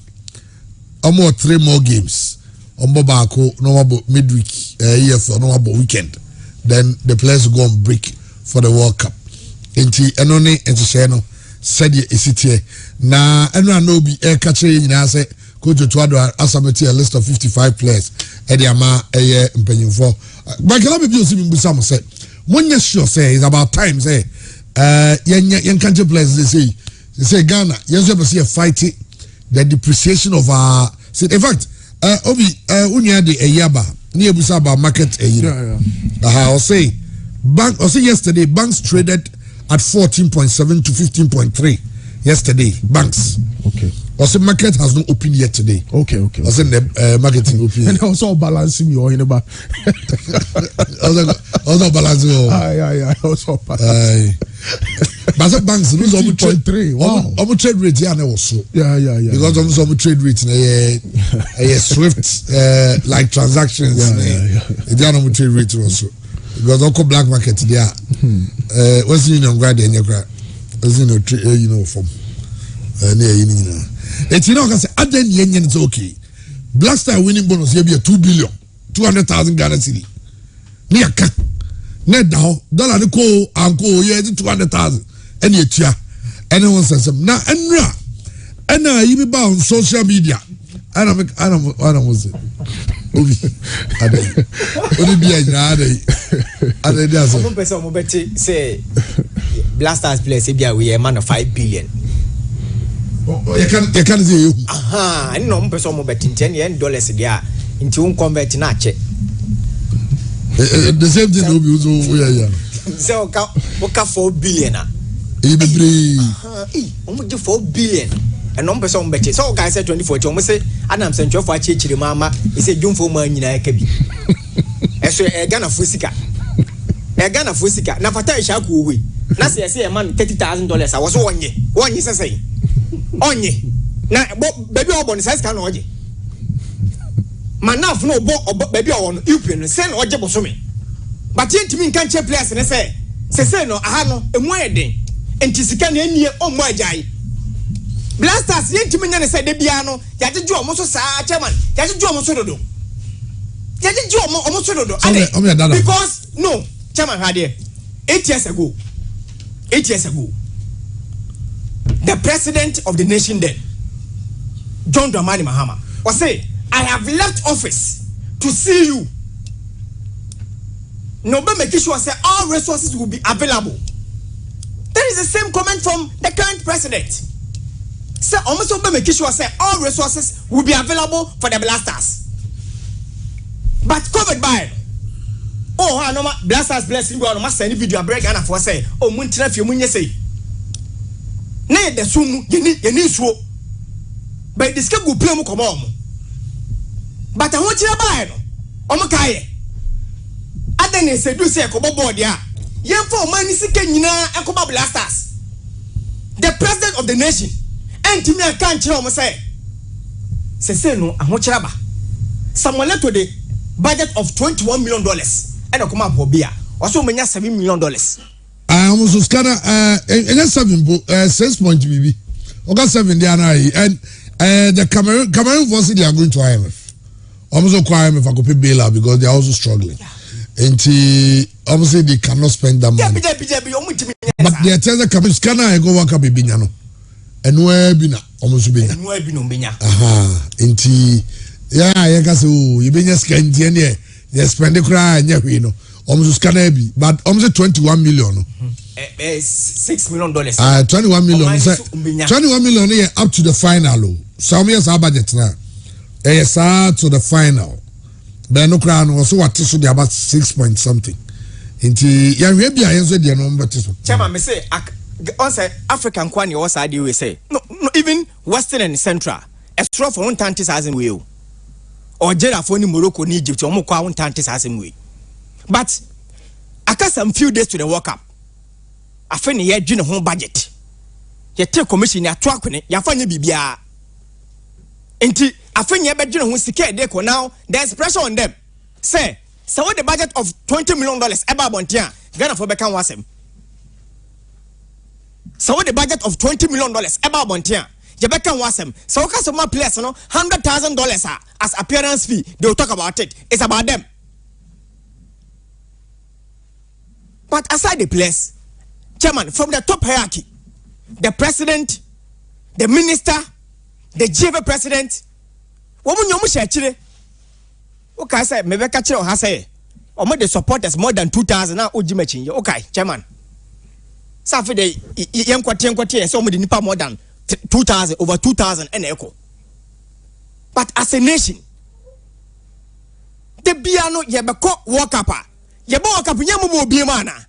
More 3 more games. Bako no about midweek year for no about weekend. Then the players go on break for the World Cup. Inti enone enti said is it here. Na eno no be air catcher nyina say coach Otuado asabeti a list of 55 players. Edi ama eye mpanyimfo. But can be osi bi busa mo say Monya sure say it's about time say yen country players they say Ghana yes we see a fighting the depreciation of our in fact obi unya de eyaba ni ebusa about market I'll say bank or say yesterday banks traded at 14.7 to 15.3 yesterday banks okay also market has not opened yet today okay also the marketing open and also balancing you in about also balancing also but some banks lose almost 3 wow almost trade rate yeah also yeah because almost trade rate a swift like transactions it yeah almost trade rate also because also black market there what's in your grade and your grade what's in your from it's you know because aden yen is okay Black Star winning bonus here be a 2 billion 200,000 Ghana cedi near cut net down dollar the co anko yeah 200,000 and yet anyone says now and you be bound social media I don't was it obi say Black Stars players we a man of 5 billion. You can't say you. I know person mo betting $10 there into convert na check. The same thing will be so so 4 billion. Almost 4 billion. And no person bet it. So guys said 2040 almost say Adam Central for Chichi Mama is a jump for money in a kebi. So a Ghana Fusika. A Ghana Fusika. Now for Shaku we. Now say a man $30,000. I was 1 year. 1 year say. Onye. Now baby obon size can oje. Manaf no bo baby on you send oje bosome. But yet me can check players and say no aha no emu eden. Enti sika na enie o mo ajai. Blasters yentimi nya ne say de bia no yaje ju omo so saa chairman yaje ju omo so dodo yaje ju omo so dodo because no chairman had there 8 years ago the president of the nation then John Dramani Mahama was say I have left office to see you no be make sure say all resources will be available. That is the same comment from the current president. Say almost make sure say all resources will be available for the Blasters. But COVID by I know Blasters blessing go on must send video break and for say muntina fi munye say na the sumu yeni suo but this go play mu komo but I want you buy no omo kaye adene say do say kobo board ya yen for man sika nyina ekoba Blasters the president of the nation and to me I can't tell me say no ahokyera ba someone to the budget of $21 million and come up for beer also menya $7 million almost scanner 6 point BB okay 7 there and the Cameroon forces they are going to IMF almost acquire IMF I could pay bailout because they are also struggling and obviously they cannot spend that money but they are telling the Cameroon scanner I go work up binyano and where bina almost bina inti yeah can say you been just can't you spend the cry and you know almost can be but almost 21 million $6 million 21 million 21 million yeah, up to the final some years our budget now yes to the final but no crown also what so they about 6 point something inti yeah we be answer the number chairman me say on say African kwani was I we say no even Western and Central extra for 130,000 we or Jeddah for ni Morocco ni Egypt or mo kwa 130,000 we but aka some few days to the World Cup afa ni ye dwene ho budget ye take commission ya to akwene ya fanye bibia enti afa ni ye be dwene ho sika de ko now there's pressure on them say so with the budget of $20 million eba bontia Ghana for be kan wasem So with the budget of $20 million, about Bontia, Jebeka Wasem, so customer players, no $100,000 as appearance fee. They will talk about it. It's about them. But aside the players, chairman, from the top hierarchy, the president, the minister, the GV president, woman you must actually. Okay, I said, maybe catch it or has say, or more the supporters more than 2,000 now. Ujimachin, okay, chairman. Safi de young quartier, so many nipa more than 2,000, over 2,000 and echo. But as a nation, the piano yebako walk up, walk up, yamu be mana.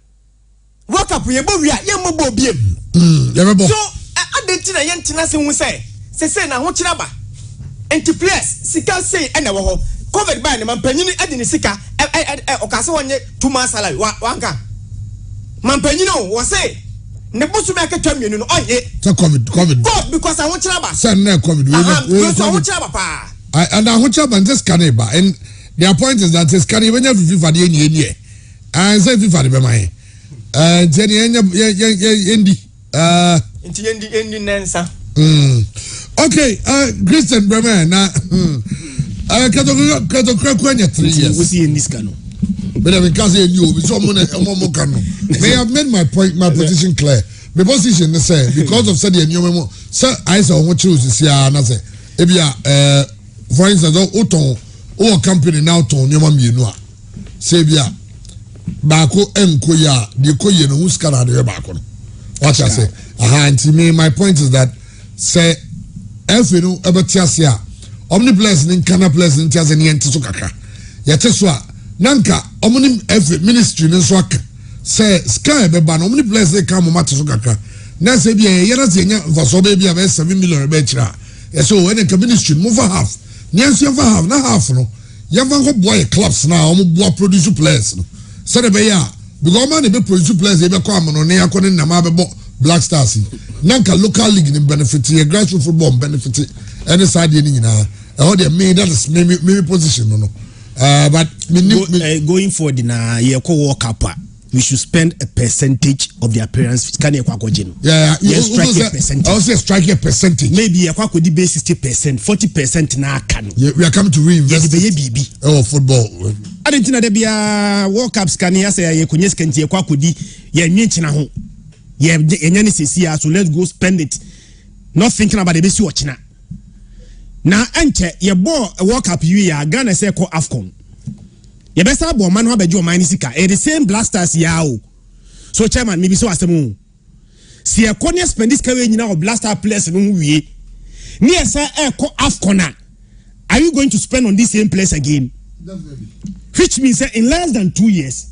Walk up, yamu be. So, I didn't a young tenacity who say na Hochinaba. And to place, Sika say, and our covered by the Mampenini Edin Sika, Ocaso 2 months salary, Wanka. Mampenino was say. Ne bosu me aka twam yenu no onye to covid god because I want chaba send na covid because I want chaba pa and I want chaba just caneba and their point is that is can even have FIFA de enie and say FIFA de be mai jeni endi endi nensa okay Christian Bremen na kato kwanya 3 years we see in this cano. But I can't say you. May have made my point, my position clear. My position is say because of study and you memo. Sir, I saw what choose to see. I say, if you for instance, or company now to your mom, you know, say, yeah, Bako M Koya, the Koya, who's can have the Bako. What I say, and to me, my point is that say, if you know about Tiasia, omnipresent in Kana Pleasant Tiazani and Tisukaka, Yateswa. Nanka omni every ministry ne so aka say sky be ba no omni place dey come matter so kakra na say bia yera say nya mfaso be bia be 7 million be kira so when the ministry move half nyanso for half na half no yeva go boy clubs na omo boy produce players no say the be ya because man be produce players e be kwa am no ne yakone na ma be Black Stars nanka local league ni benefit ye grassroots football benefit any side ni nyina e ho dey me that is me position no. But going forward in a year World Cup, we should spend a percentage of the appearance. Can you strike a percentage? I say strike a percentage. Maybe a could be 60%, 40% now can. We are coming to reinvest. Oh, football. I didn't know there be a World Cup scan. Yes, I could just can't ye kwakudi ye mention home. Ye so let's go spend it. Not thinking about the best watching. Na enche ye bo World Cup you Ghana say ko AFCON. Ye besa bo man ho bejo man sika. E the same blasters ya o. So chairman me bi so asem. Si e ko ne spend this kawe nyina o blaster players no wie. Ni e say e ko AFCON a. Are you going to spend on this same place again? Definitely. Which means in less than 2 years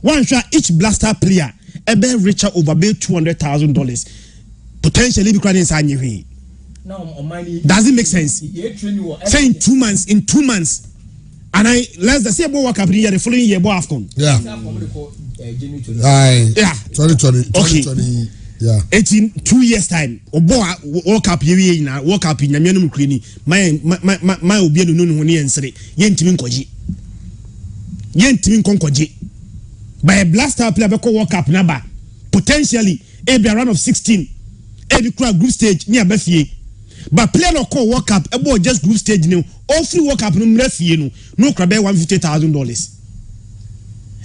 one shot each blaster player e be richer over $200,000 potentially be crying inside you. Does it make sense? Say in 2 months, and I let's say about World Cup year, the following year about AFCON. Yeah. Yeah. 2020. Okay. Yeah. 2 years time. Obo World Cup year na World Cup in Yamianum Krini. My obi no no ni ensere. Yentimi nkonkoji. By a blaster player beko World Cup number potentially a round of 16. Every group stage near Befie. But player no call World Cup about just group stage no all free World Cup no mrefie no crab $150,000.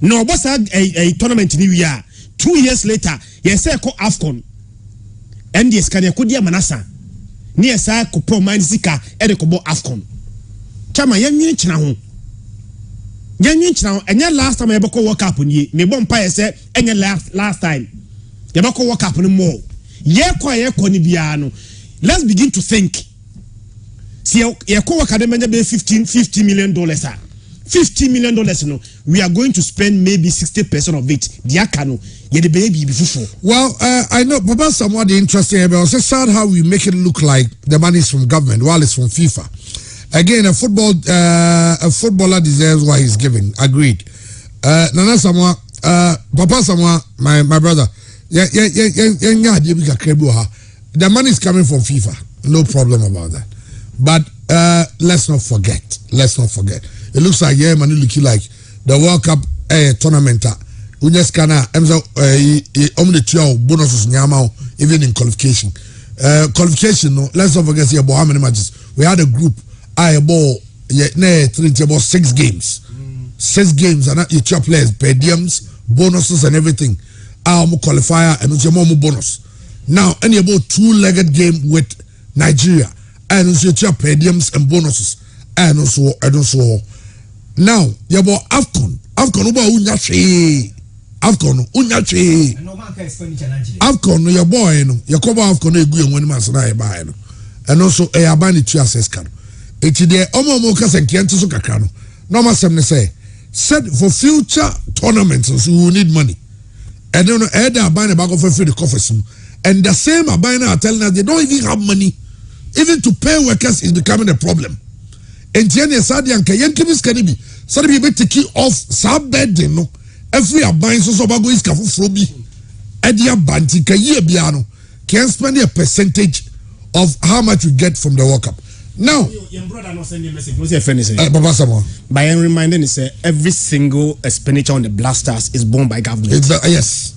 No boss a tournament ni we are 2 years later yes say call AFCON and yes can yakodia manasa ni esa ko pro man sika e de ko bo AFCON chama yanwi china ho enya last time yebeko World Cup ni me bo mpa say enya last time yebeko World Cup no more ye kwa ni bia no. Let's begin to think. See, $50 million. $50 million. No, we are going to spend maybe 60% of it. Well, I know, Papa, somewhat interesting. But it's sad how we make it look like the money is from government while it's from FIFA. Again, a footballer deserves what he's giving. Agreed. Nana Samoa, Papa Samoa, my brother. The money is coming from FIFA. No problem about that. But let's not forget. It looks like money looking like the World Cup tournament. unya scanner emza omne tua bonuses nyama even in qualification no let's not forget about how many matches we had a group about 6 games 6 games and you tua players per diems bonuses and everything qualifier and more bonus now any about 2-legged game with Nigeria and you tua per diems and bonuses and also now you about AFCON uba unya che AFCON unya che AFCON no your boy no yakoba AFCON egu enwani masana e ba no and also e abani tu access card eti de omo ka senkiante so kakra no no masem ne say said for future tournaments so we need money and then e abani back of the coffers and the same abani are telling us they don't even have money even to pay workers is becoming a problem and tiene sadia nka yenkibis kanibi so the people take off sub bed no every abine so bago is kafufro bi edia banti ka ye bia no can spend a percentage of how much you get from the World Cup now your brother no send you message no say finish Baba Samo by reminding is every single expenditure on the Blasters is borne by government yes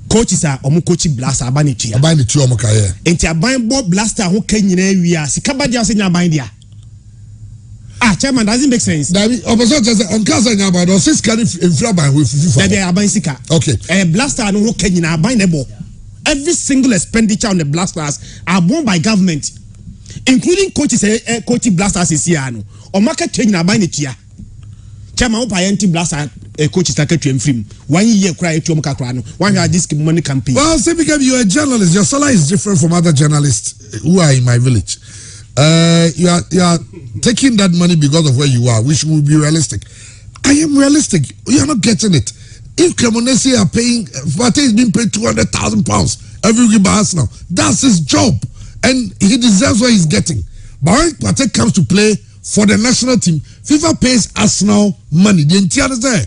coaches are omo coaching Blaster abani tua omo ka ye enti abine bo Blaster ho ka nyina wi sika ba dia se nya abine dia chairman, does it make sense? Opposite just on Casa Naba, or 6 can inflaba with FIFA. They are buying sika. Okay. Blaster no Kenya are buying the ball. Every single expenditure on the Blasters are borne by government, including coaches. Coaching Blasters is here. Or market change are buying it here. Chairman, I anti Blaster coaches are getting free. 1 year cry to Makakrano. 1 year this money campaign. Well, say because you are a journalist, your salary is different from other journalists who are in my village. You are taking that money because of where you are, which will be realistic. I am realistic. You are not getting it. If Cremonese are paying, Fate is being paid £200,000 every week by Arsenal, that's his job, and he deserves what he's getting. But when Fate comes to play for the national team, FIFA pays Arsenal money. The entire is there,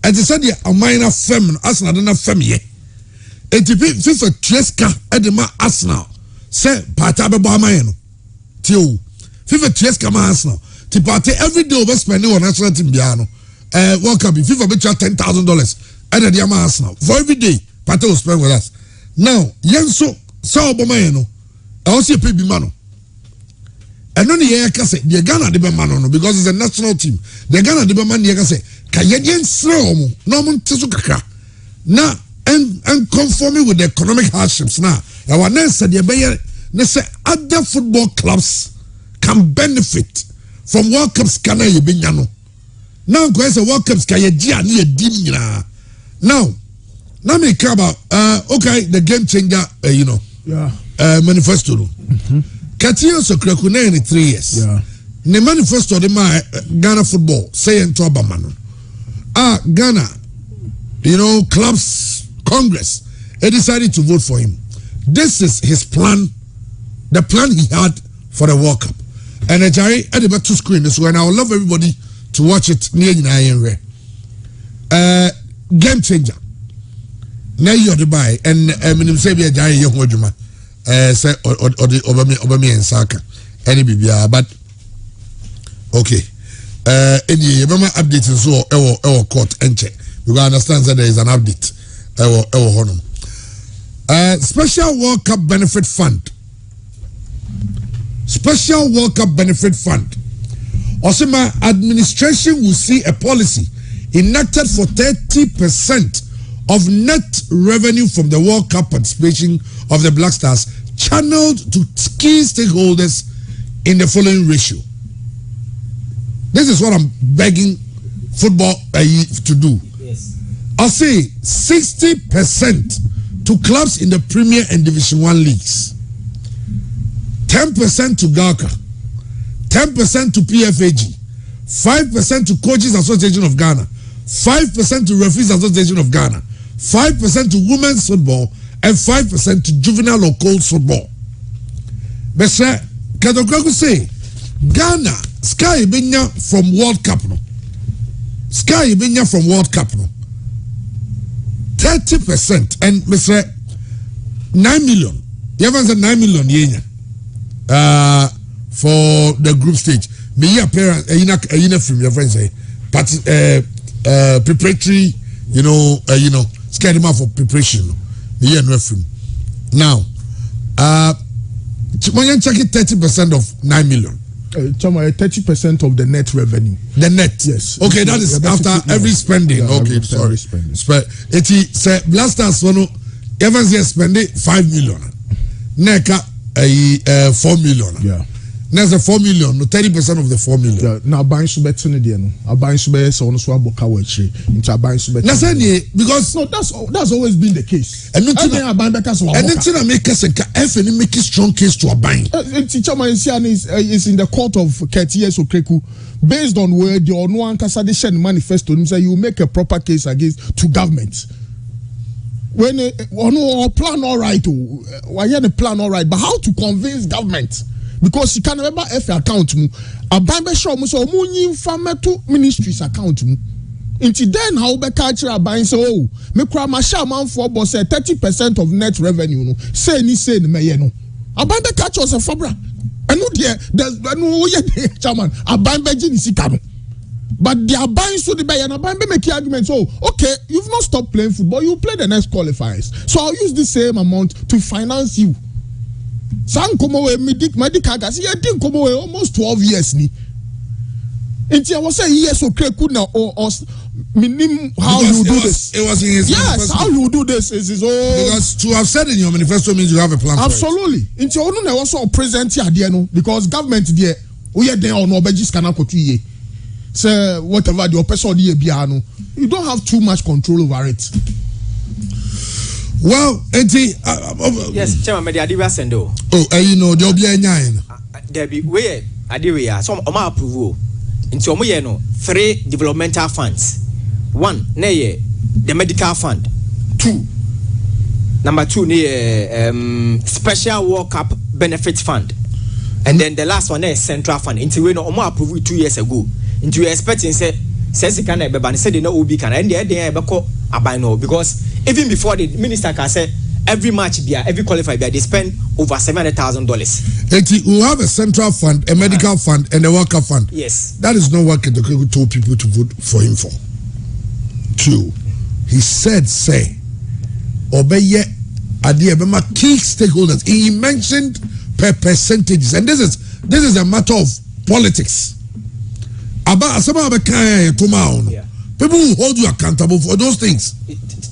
and they said a minor firm. Arsenal don't have firm yet. And FIFA Treska Edema Arsenal say Patabe Bamayeno. FIFA TS come Arsenal. To party every day over spending on national team piano. What can be FIFA bet you $10,000 and the Arsenal for every day. Party will spend with us. Now, Yenso saw Bomayeno. I also pay Bimano. And only here can say the Ghana de Bemano because it's a national team. The Ghana de Beman here can say Kayan slow no one Tizukaka. Now and conforming with the economic hardships now. Our next said the Bayer. They say other football clubs can benefit from World Cups. Now, because the World Cups can be now me care about okay the game changer manifesto. Katiyo so krekune in 3 years. The manifesto de my Ghana football say into Abamano. Ghana, clubs Congress, they decided to vote for him. This is his plan. The plan he had for the World Cup. And Jerry, at the back to screen this one. I would love everybody to watch it near game changer. Now you're the buy and say be a Jerry young Wajuma. Say or the Obama and Saka. Any BBR, but okay. Any remember updates so our court and check. You can understand that there is an update. Our honor. Special World Cup Benefit Fund. Special World Cup Benefit Fund. Osima administration will see a policy enacted for 30% of net revenue from the World Cup participation of the Black Stars channeled to key stakeholders in the following ratio. This is what I'm begging football to do. Yes. I'll say 60% to clubs in the Premier and Division 1 leagues. 10% to GACA, 10% to PFAG, 5% to Coaches Association of Ghana, 5% to Referees Association of Ghana, 5% to women's football, and 5% to juvenile or cold football. But sir, Kadokraku say Ghana Sky Ibinya from World Cup no. Sky Ibinya from World Cup no. 30% and Mr. 9 million. You haven't said 9 million yenya. For the group stage. Me apparent from your friends say preparatory scared him out for preparation. The year no film. Now, Chimoyan check it 30% of 9 million. 30% of the net revenue. The net, yes. Okay, that is after every spending. Okay, sorry. Last time, Evans here spending 5 million. Neka 4 million. Yeah. Next the 4 million, 30% of the 4 million. Yeah. Now buying subet in the end. Buying subet so on swabo kawachi into buying subet. Because no, that's always been the case. And then make us make a strong case to a buying. Teacher is in the court of Ketias Okreku based on where the Onuan Kasadishan manifesto say you make a proper case against to government. When no plan all right, why the plan all right, but how to convince government? Because you can remember F account mu aban show mu so mu nyi mfama to ministries account mu until then how be catch aban say oh me kura ma sha man for boss 30% of net revenue no say ni meye no aban be catch us fabra enu there no ye chairman aban be ji ni sika no but the aban so the be na aban be make argument so okay you've not stopped playing football you play the next qualifiers so I'll use the same amount to finance you. San komo we medical gas ye din komo we almost 12 years ni nti I was say yes okay could now or minim how you do this it was in his yes how you do this is all because to have said in your manifesto means you have a plan absolutely nti onu na was all present here there no because government there we dey on obejis kana kotu ye say whatever the person dey bia no you don't have too much control over it. Well, yes, Chairman, me the Adiwa sendo. There'll be a nine. There be where Adiwa, some Oma approve. Into Omo 3 developmental funds. 1, the medical fund. 2, number 2, special World Cup benefit fund. And then the last one is central fund. Into we no Oma approve 2 years ago. Into we expecting say can be ban said they no be can and they abino because even before the minister can say every match every qualifier they spend over $700,000. We have a central fund, a medical fund, and a worker fund. Yes, that is not what Kedoku told people to vote for him for. 2, he said, "Say, obeye adiebema key stakeholders." He mentioned per percentages, and this is a matter of politics. People will hold you accountable for those things.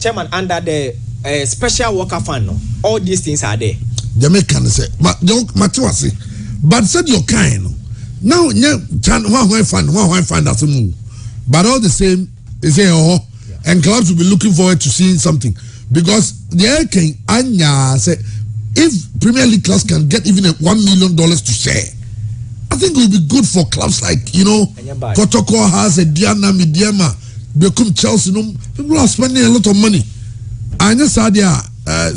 Chairman, under the special worker fund, all these things are there. Jamaican say, but said your kind. Now, one fund as a move. But all the same, they say, and clubs will be looking forward to seeing something. Because the air king, Anya said, if Premier League clubs can get even $1 million to share, I think it will be good for clubs like, Kotoko has a Diana Midiama, become Chelsea. People are spending a lot of money. I just said,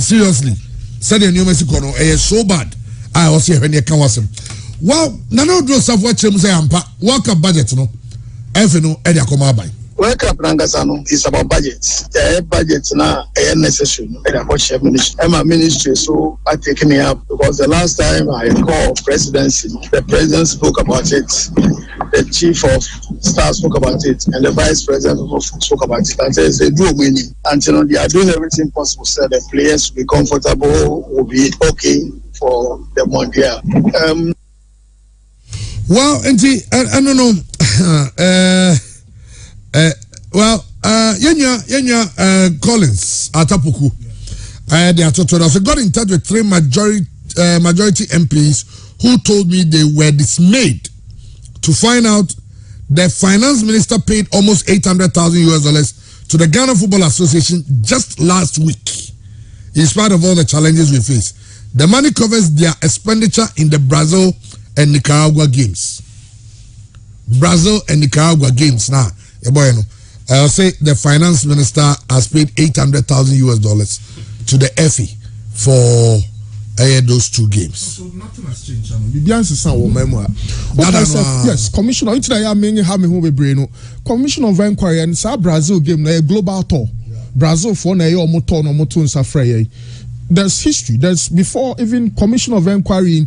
seriously, said in New Mexico, it's so bad. I was here when you can watch them. Well, none of those of what you say, work up budget, Edia Komabai. Welcome, Rangasano, is about budgets. The budgets now are necessary. I'm a ministry, so I take me up because the last time I called presidency, the president spoke about it, the chief of staff spoke about it, and the vice president spoke about it. And says they do many. And they are doing everything possible so the players will be comfortable, will be okay for the Mondial. Well, I don't know. Collins Atapuku, they are told us. I got in touch with 3 majority MPs who told me they were dismayed to find out the finance minister paid almost $800,000 to the Ghana Football Association just last week. In spite of all the challenges we face, the money covers their expenditure in the Brazil and Nicaragua games. Brazil and Nicaragua games now. I'll say the finance minister has paid $800,000 to the FE for those 2 games. So nothing has changed. Yes, Commissioner. Commissioner of Inquiry and Brazil game na global tour. Brazil for na motor no moto nsafra there's history. There's before even Commission of Inquiry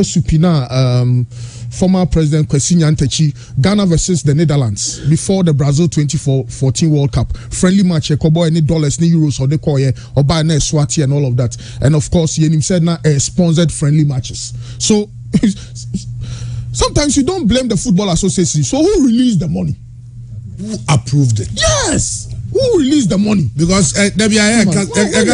Supina, former President Kwesi Nyantakyi, Ghana versus the Netherlands before the Brazil 2014 World Cup friendly match. Kobo any dollars, any euros, or they call ye or buy any Swati and all of that. And of course, Yenim said now sponsored friendly matches. So sometimes you don't blame the Football Association. So who released the money? Who approved it? Yes. Who released the money? Because there be a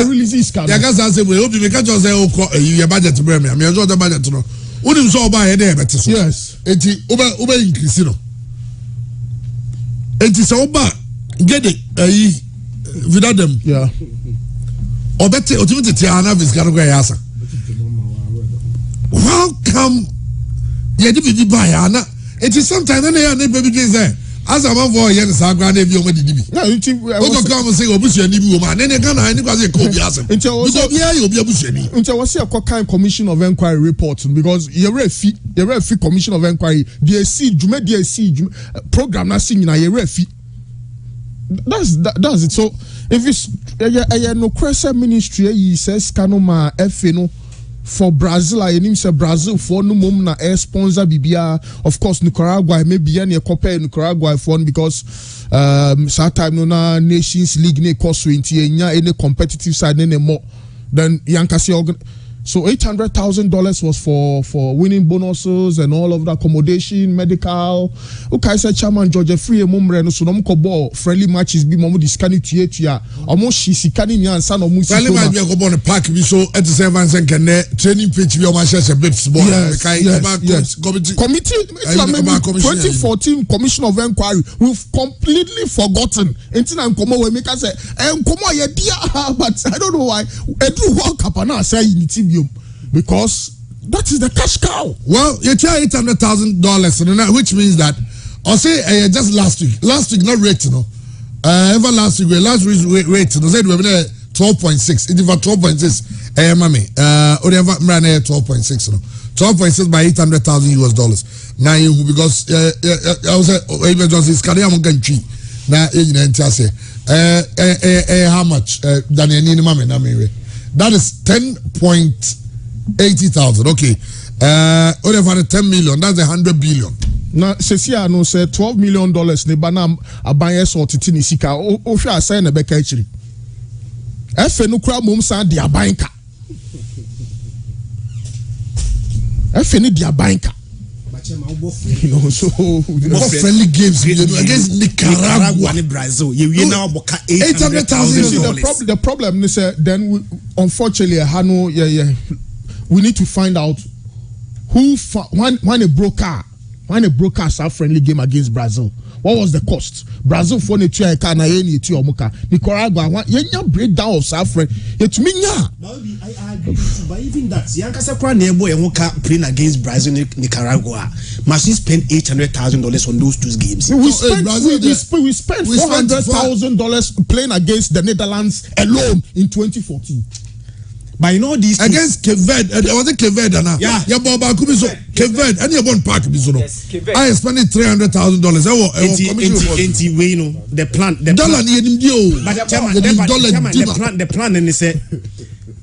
release this card. I say we hope you can just say your budget to bring me. I mean, the budget to know. Who didn't so buy a day better? Yes. It is over increase. It is over. Get it without them. Yeah. Or better, ultimately, Tiana is going to go answer. How come you didn't buy Anna? It is sometimes they are never begins there. As a man for years, I granted you with the DB. No, you come and say, Obushi and Nibu, man, and then I say, Kobe Assam. Until you'll be a Busheni. Until I see a kind Commission of Inquiry report because you're a fee Commission of Inquiry, DSC, Jume DSC program, not singing a fee. That's it. So if it's a no crescent ministry, he says, Kanoma, FNO. For Brazil, I name say Brazil for no mum na air sponsor bibia. Of course, Nicaragua maybe any compare Nicaragua phone because some time no na Nations League ne cost 20 any competitive side any more than Yankasi organ. So $800,000 was for winning bonuses and all of the accommodation, medical. Okay, said Chairman George Free Mumre no so no ko friendly matches be momo discani tuetua. Almost she sikani nyansa no mu. Friendly match be go on the park be so at the 7 and can training pitch be o ma share babes ball. Yes. Committee 2014 Commission of Inquiry we've completely forgotten. Until I'm come we make us say come on but I don't know why. Edu World Cup na say because that is the cash cow. Well, you tell $800,000, which means that, or say just last week, not rate, you know, ever last week rate, you know, said we were 12.6. It is for 12.6. Mami, or ever ran 12.6, you know, 12.6 by $800,000. Now you because I was even just this career I'm going to now you know say how much than any mami na me. That is 10.80,000. Okay. Over 10 million. That's 100 billion. Now, Cecia no say $12 million. Ne banam abanye so titini sika. O sha say na beka ichiri. Efe no kura mum sa di abanka. Efe ni di abanka. You know, so friendly games against Nicaragua and Brazil. You now boka $800,000. The problem is then we, unfortunately we need to find out who when a broker a friendly game against Brazil. What was the cost? Brazil for the two car na any two omuka. Nicaragua yenya breakdown of suffering. It me nya. I agree with you, but even that Yankasa Kra Nebo Ewoka playing against Brazil Nicaragua must spend $800,000 on those two games. We spent $400,000 playing against the Netherlands alone in 2014. But you know these against Cape Verde, was it Cape Verde now? Yeah. Yeah, Boba Kubiso, Cape Verde, and your one park Bisono. I spent $300,000. The plan, the plan, and they say,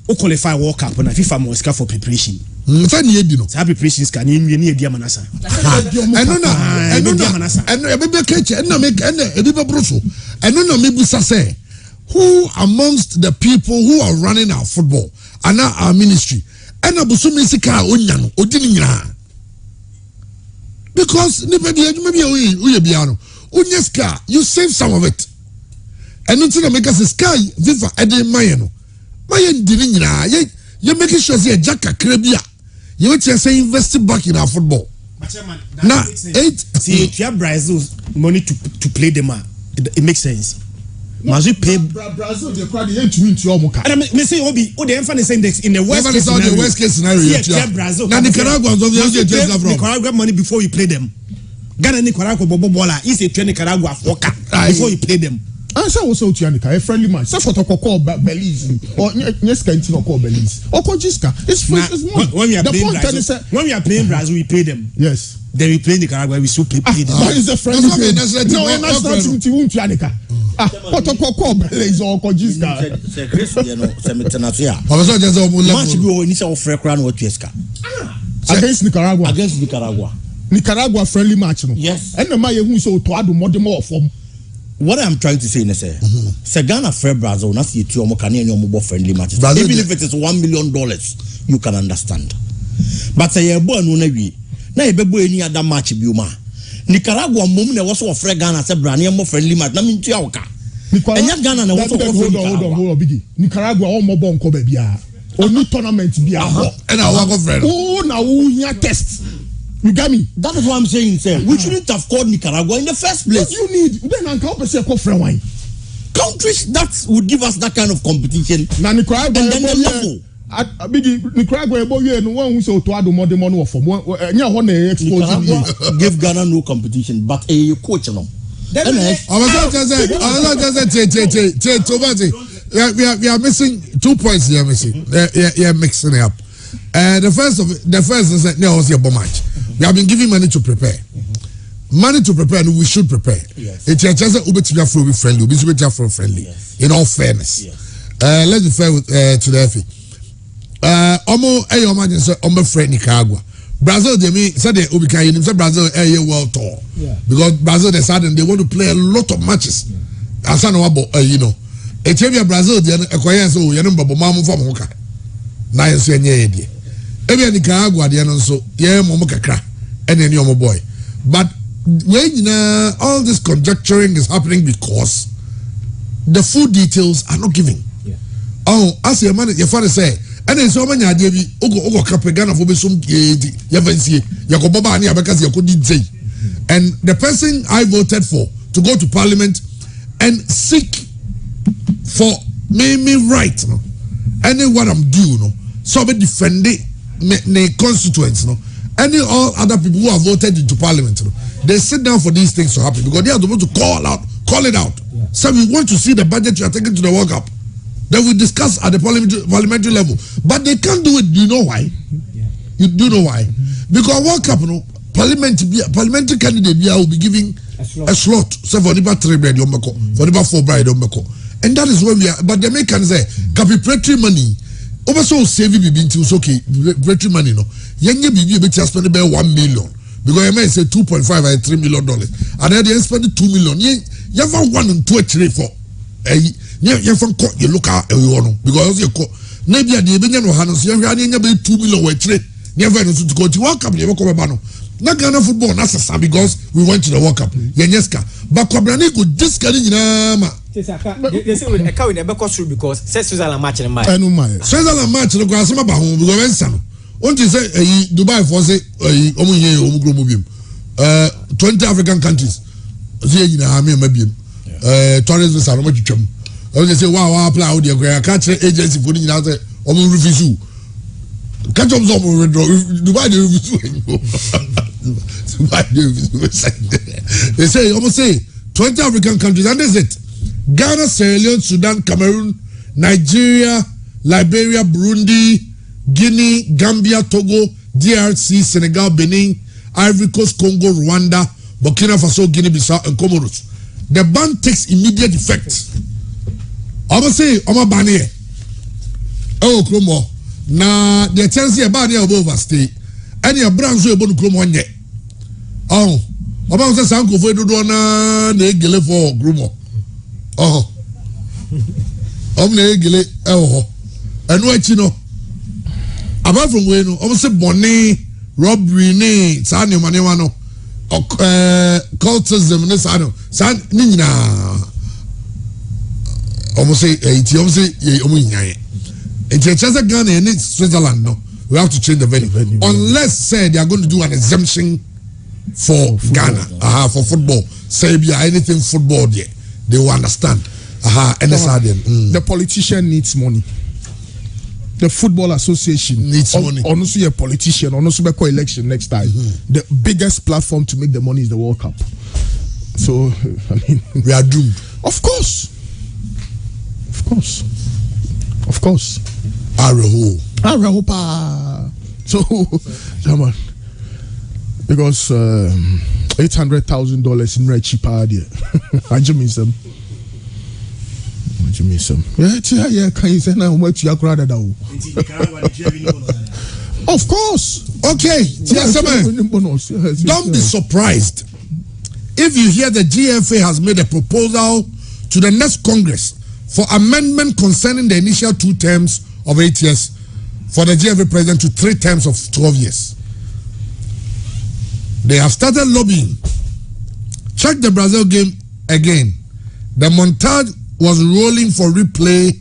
"O qualify World Cup and FIFA must for preparation." Preparations can you need Diamanasa? Who amongst the people who are running our football and now our ministry and Abusumesika Onyano Odininya? Because Unyeska, you save some of it. And until the makers sky Viva Ede Mayano. Mayan Dininja, you're making sure say Jacka Krebia. You would say investing back in our football. Now, see, if you have Brazil money to play them, it makes sense. Must you pay Brazil? They cry the 8 wins your muka. And I mean, say Obi, the emphasis index in the worst case scenario. Yeah, Brazil. Now Nicaraguans of the Nicaragua money before you play them. Ghana Nicaragua Bobo Bola is a Nicaragua foka before you play them. I say also to Yanika a friendly match. That's what I call Belize or yes, can't call Belize or Kojiska. It's when we are playing Brazil, we pay them. Yes. Then we play Nicaragua, we still pay them. That is a friendly game. No, that's not to Yanika. Kotoko Blaze or Kojiska. Match bi o ni say ofre kra na watueska. Against Nicaragua. Against Nicaragua. Nicaragua friendly match no. Yes. And the man who so to adu more form. What I'm trying to say is say Ghana fair Brazil na see two omo kan any omo friendly matches. Even if it is $1 million, you can understand. But say you bo anu na wi. Na e bebo any other match bi o ma. Nicaragua mom na was ofre Ghana say bra na mo friendly match na mintu awka. Enya Ghana na was ofre hold on bigi. Nicaragua o mo bon ko ba bia. Onu tournament bia. And I walk friend. Oh na wo hia test. You got me? That is what I'm saying, sir. We shouldn't have called Nicaragua in the first place. What you need? Then I can't say call friend wine. Countries that would give us that kind of competition. Now Nicaragua and then the level. Biggie Nicaragua boy no one who say to add more than money for more. Nya ho na expose give Ghana no competition, but a coach no. We are missing 2 points here. You're mixing it up. The first is that no was your match. We have been giving money to prepare. Money to prepare, and we should prepare. It's just a bit friendly, friendly. In all fairness, let's be fair with to the FA. Omo friend Nicaragua. Brazil, they mean said they Ubika say Brazil a world tour because Brazil decided they want to play a lot of matches. As I know about it's Brazil. They acquire so you know Mamu from Hoka. Na yeso enye die ebe Nicaragua de no so ye mo kakra ene ne omo boy but when all this conjecturing is happening because the full details are not given. As your man your father say ene so manya ade bi ogo kapegana fo be som edi ye fansie ye ko baba ani abeka se ye ko di zei and the person I voted for to go to parliament and seek for me right no any what I'm due no so be defend the constituents no any all other people who have voted into parliament no they sit down for these things to happen because they are supposed to call it out so we want to see the budget you are taking to the World Cup then we discuss at the parliamentary level but they can't do it. Do you know why? You do know why? Because World Cup no parliamentary candidate will be giving a slot so for about 3 bread for about 4 bread and that is where we are. But the Americans say preparatory money over so saving be into okay preparatory money no yenye bibi be spend about $1 million because you may say $2.5 or $3 million and then they spend $2 million you have 1 and 2 3 for you from you look at because you maybe at the beginning of Hanos you have $2 million we trade never to go to World Cup never come about not Ghana football necessary because we went to the World Cup yenyeska but Kobrani could discourage nama they say we account never cost through because say Switzerland match in my Switzerland match no go asema ba ho because when want to say Dubai for say omu group bim 20 African countries say you know me mabiem tourist visa no matwam they say wow apply out there catch agency for you know say omu refuse catch up some Dubai they refuse they say almost say 20 African countries and that's it. Ghana, Sierra Leone, Sudan, Cameroon, Nigeria, Liberia, Burundi, Guinea, Gambia, Togo, DRC, Senegal, Benin, Ivory Coast, Congo, Rwanda, Burkina Faso, Guinea-Bissau, and Comoros. The ban takes immediate effect. I will say, Oma Bani, oh, Kromo, na the chance about the overstay, and your brands will be Kromo yet. Oh, Oma says, Uncle Fedo Dona, the Gile for Kromo. Oh, omne gele and what you know apart from when almost money robbery ne sani money wano cultism ne sano san nina almost say almost nyaye it's just Ghana and Switzerland no we have to change the venue unless say they are going to do an exemption for Ghana for football say be anything football there they will understand. And the politician needs money. The football association needs money. Honestly, a politician, honestly, be election next time. The biggest platform to make the money is the World Cup. So, I mean, we are doomed. Of course. Araho pa. So, German. Because $800,000 in red cheaper idea. I just mean some. me some. Yeah, can you say now what you are crowded out? Of course. Okay, don't be surprised if you hear the GFA has made a proposal to the next Congress for amendment concerning the initial 2 terms of 8 years for the GFA president to 3 terms of 12 years. They have started lobbying. Check the Brazil game again. The montage was rolling for replay.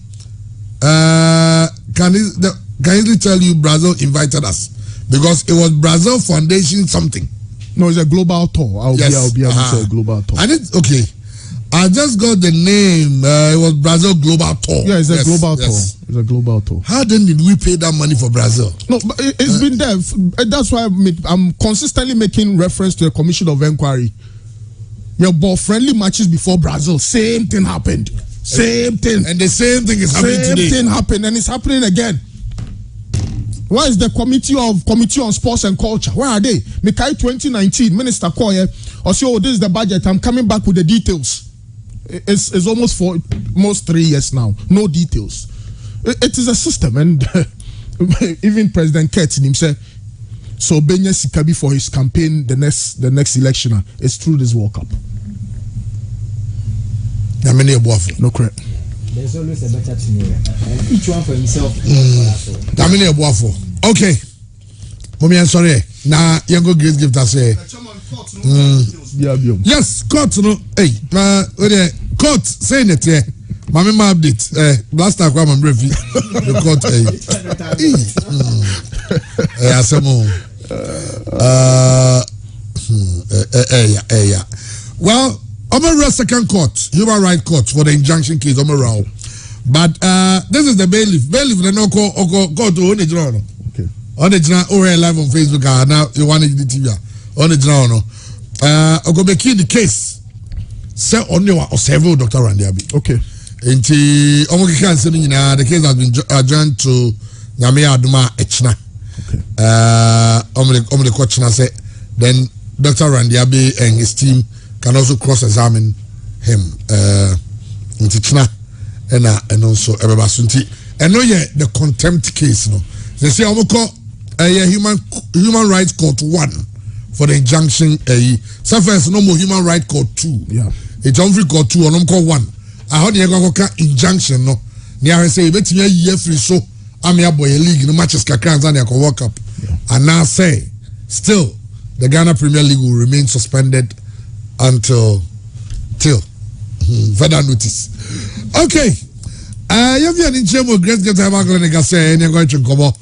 Can easily tell you Brazil invited us because it was Brazil Foundation something. No, it's a global tour. I'll be able to say a global tour. Okay. I just got the name. It was Brazil Global Tour. Yeah, it's a global tour. It's a global tour. How then did we pay that money for Brazil? No, but it's been there. That's why I'm consistently making reference to a commission of inquiry. Yeah, but friendly matches before Brazil, same thing happened. Same thing. And the same thing is happening today. Same thing happened and it's happening again. Where is the committee on sports and culture? Where are they? Mekai 2019, Minister Koye, or say, oh, this is the budget. I'm coming back with the details. It's almost 3 years now. No details. It is a system, and even President Ketin himself. So Benya Sikabi for his campaign, the next election is through this World Cup. No correct. There's always a better scenario, and each one for himself. Okay. Mommy, I'm sorry. Now, you go Grace gift us say. Yes, court no. Hey, court saying it here. Mama update. Last time I'm briefly. The court. Yeah. Well, Omara second court, human rights court for the injunction case. Omara, but this is the bailiff. Bailiff, the no court to own the journal. Okay. On the journal, live on Facebook. Now you want the TV on the journal. Go be key the case. Say only one or several Dr. Randiabi. Okay. Inti Omokika and saying the case has been adjourned to Nyame Aduma Echna. Okay. Omle Kochna say then Dr. Randiabi and his team can also cross-examine him. Inti Chna and also Ebebasunti. And no yeah the contempt case no. They say Omoko human rights court 1 for the injunction. First no more human rights court 2. Yeah. It's only court 2 or call 1. I heard you go injunction no. Near say bet me year free so I'm your boy league no matches kakran and can World Cup. And now say still the Ghana Premier League will remain suspended until further notice. Okay. You have an in Grace get have a say and you're going to come up.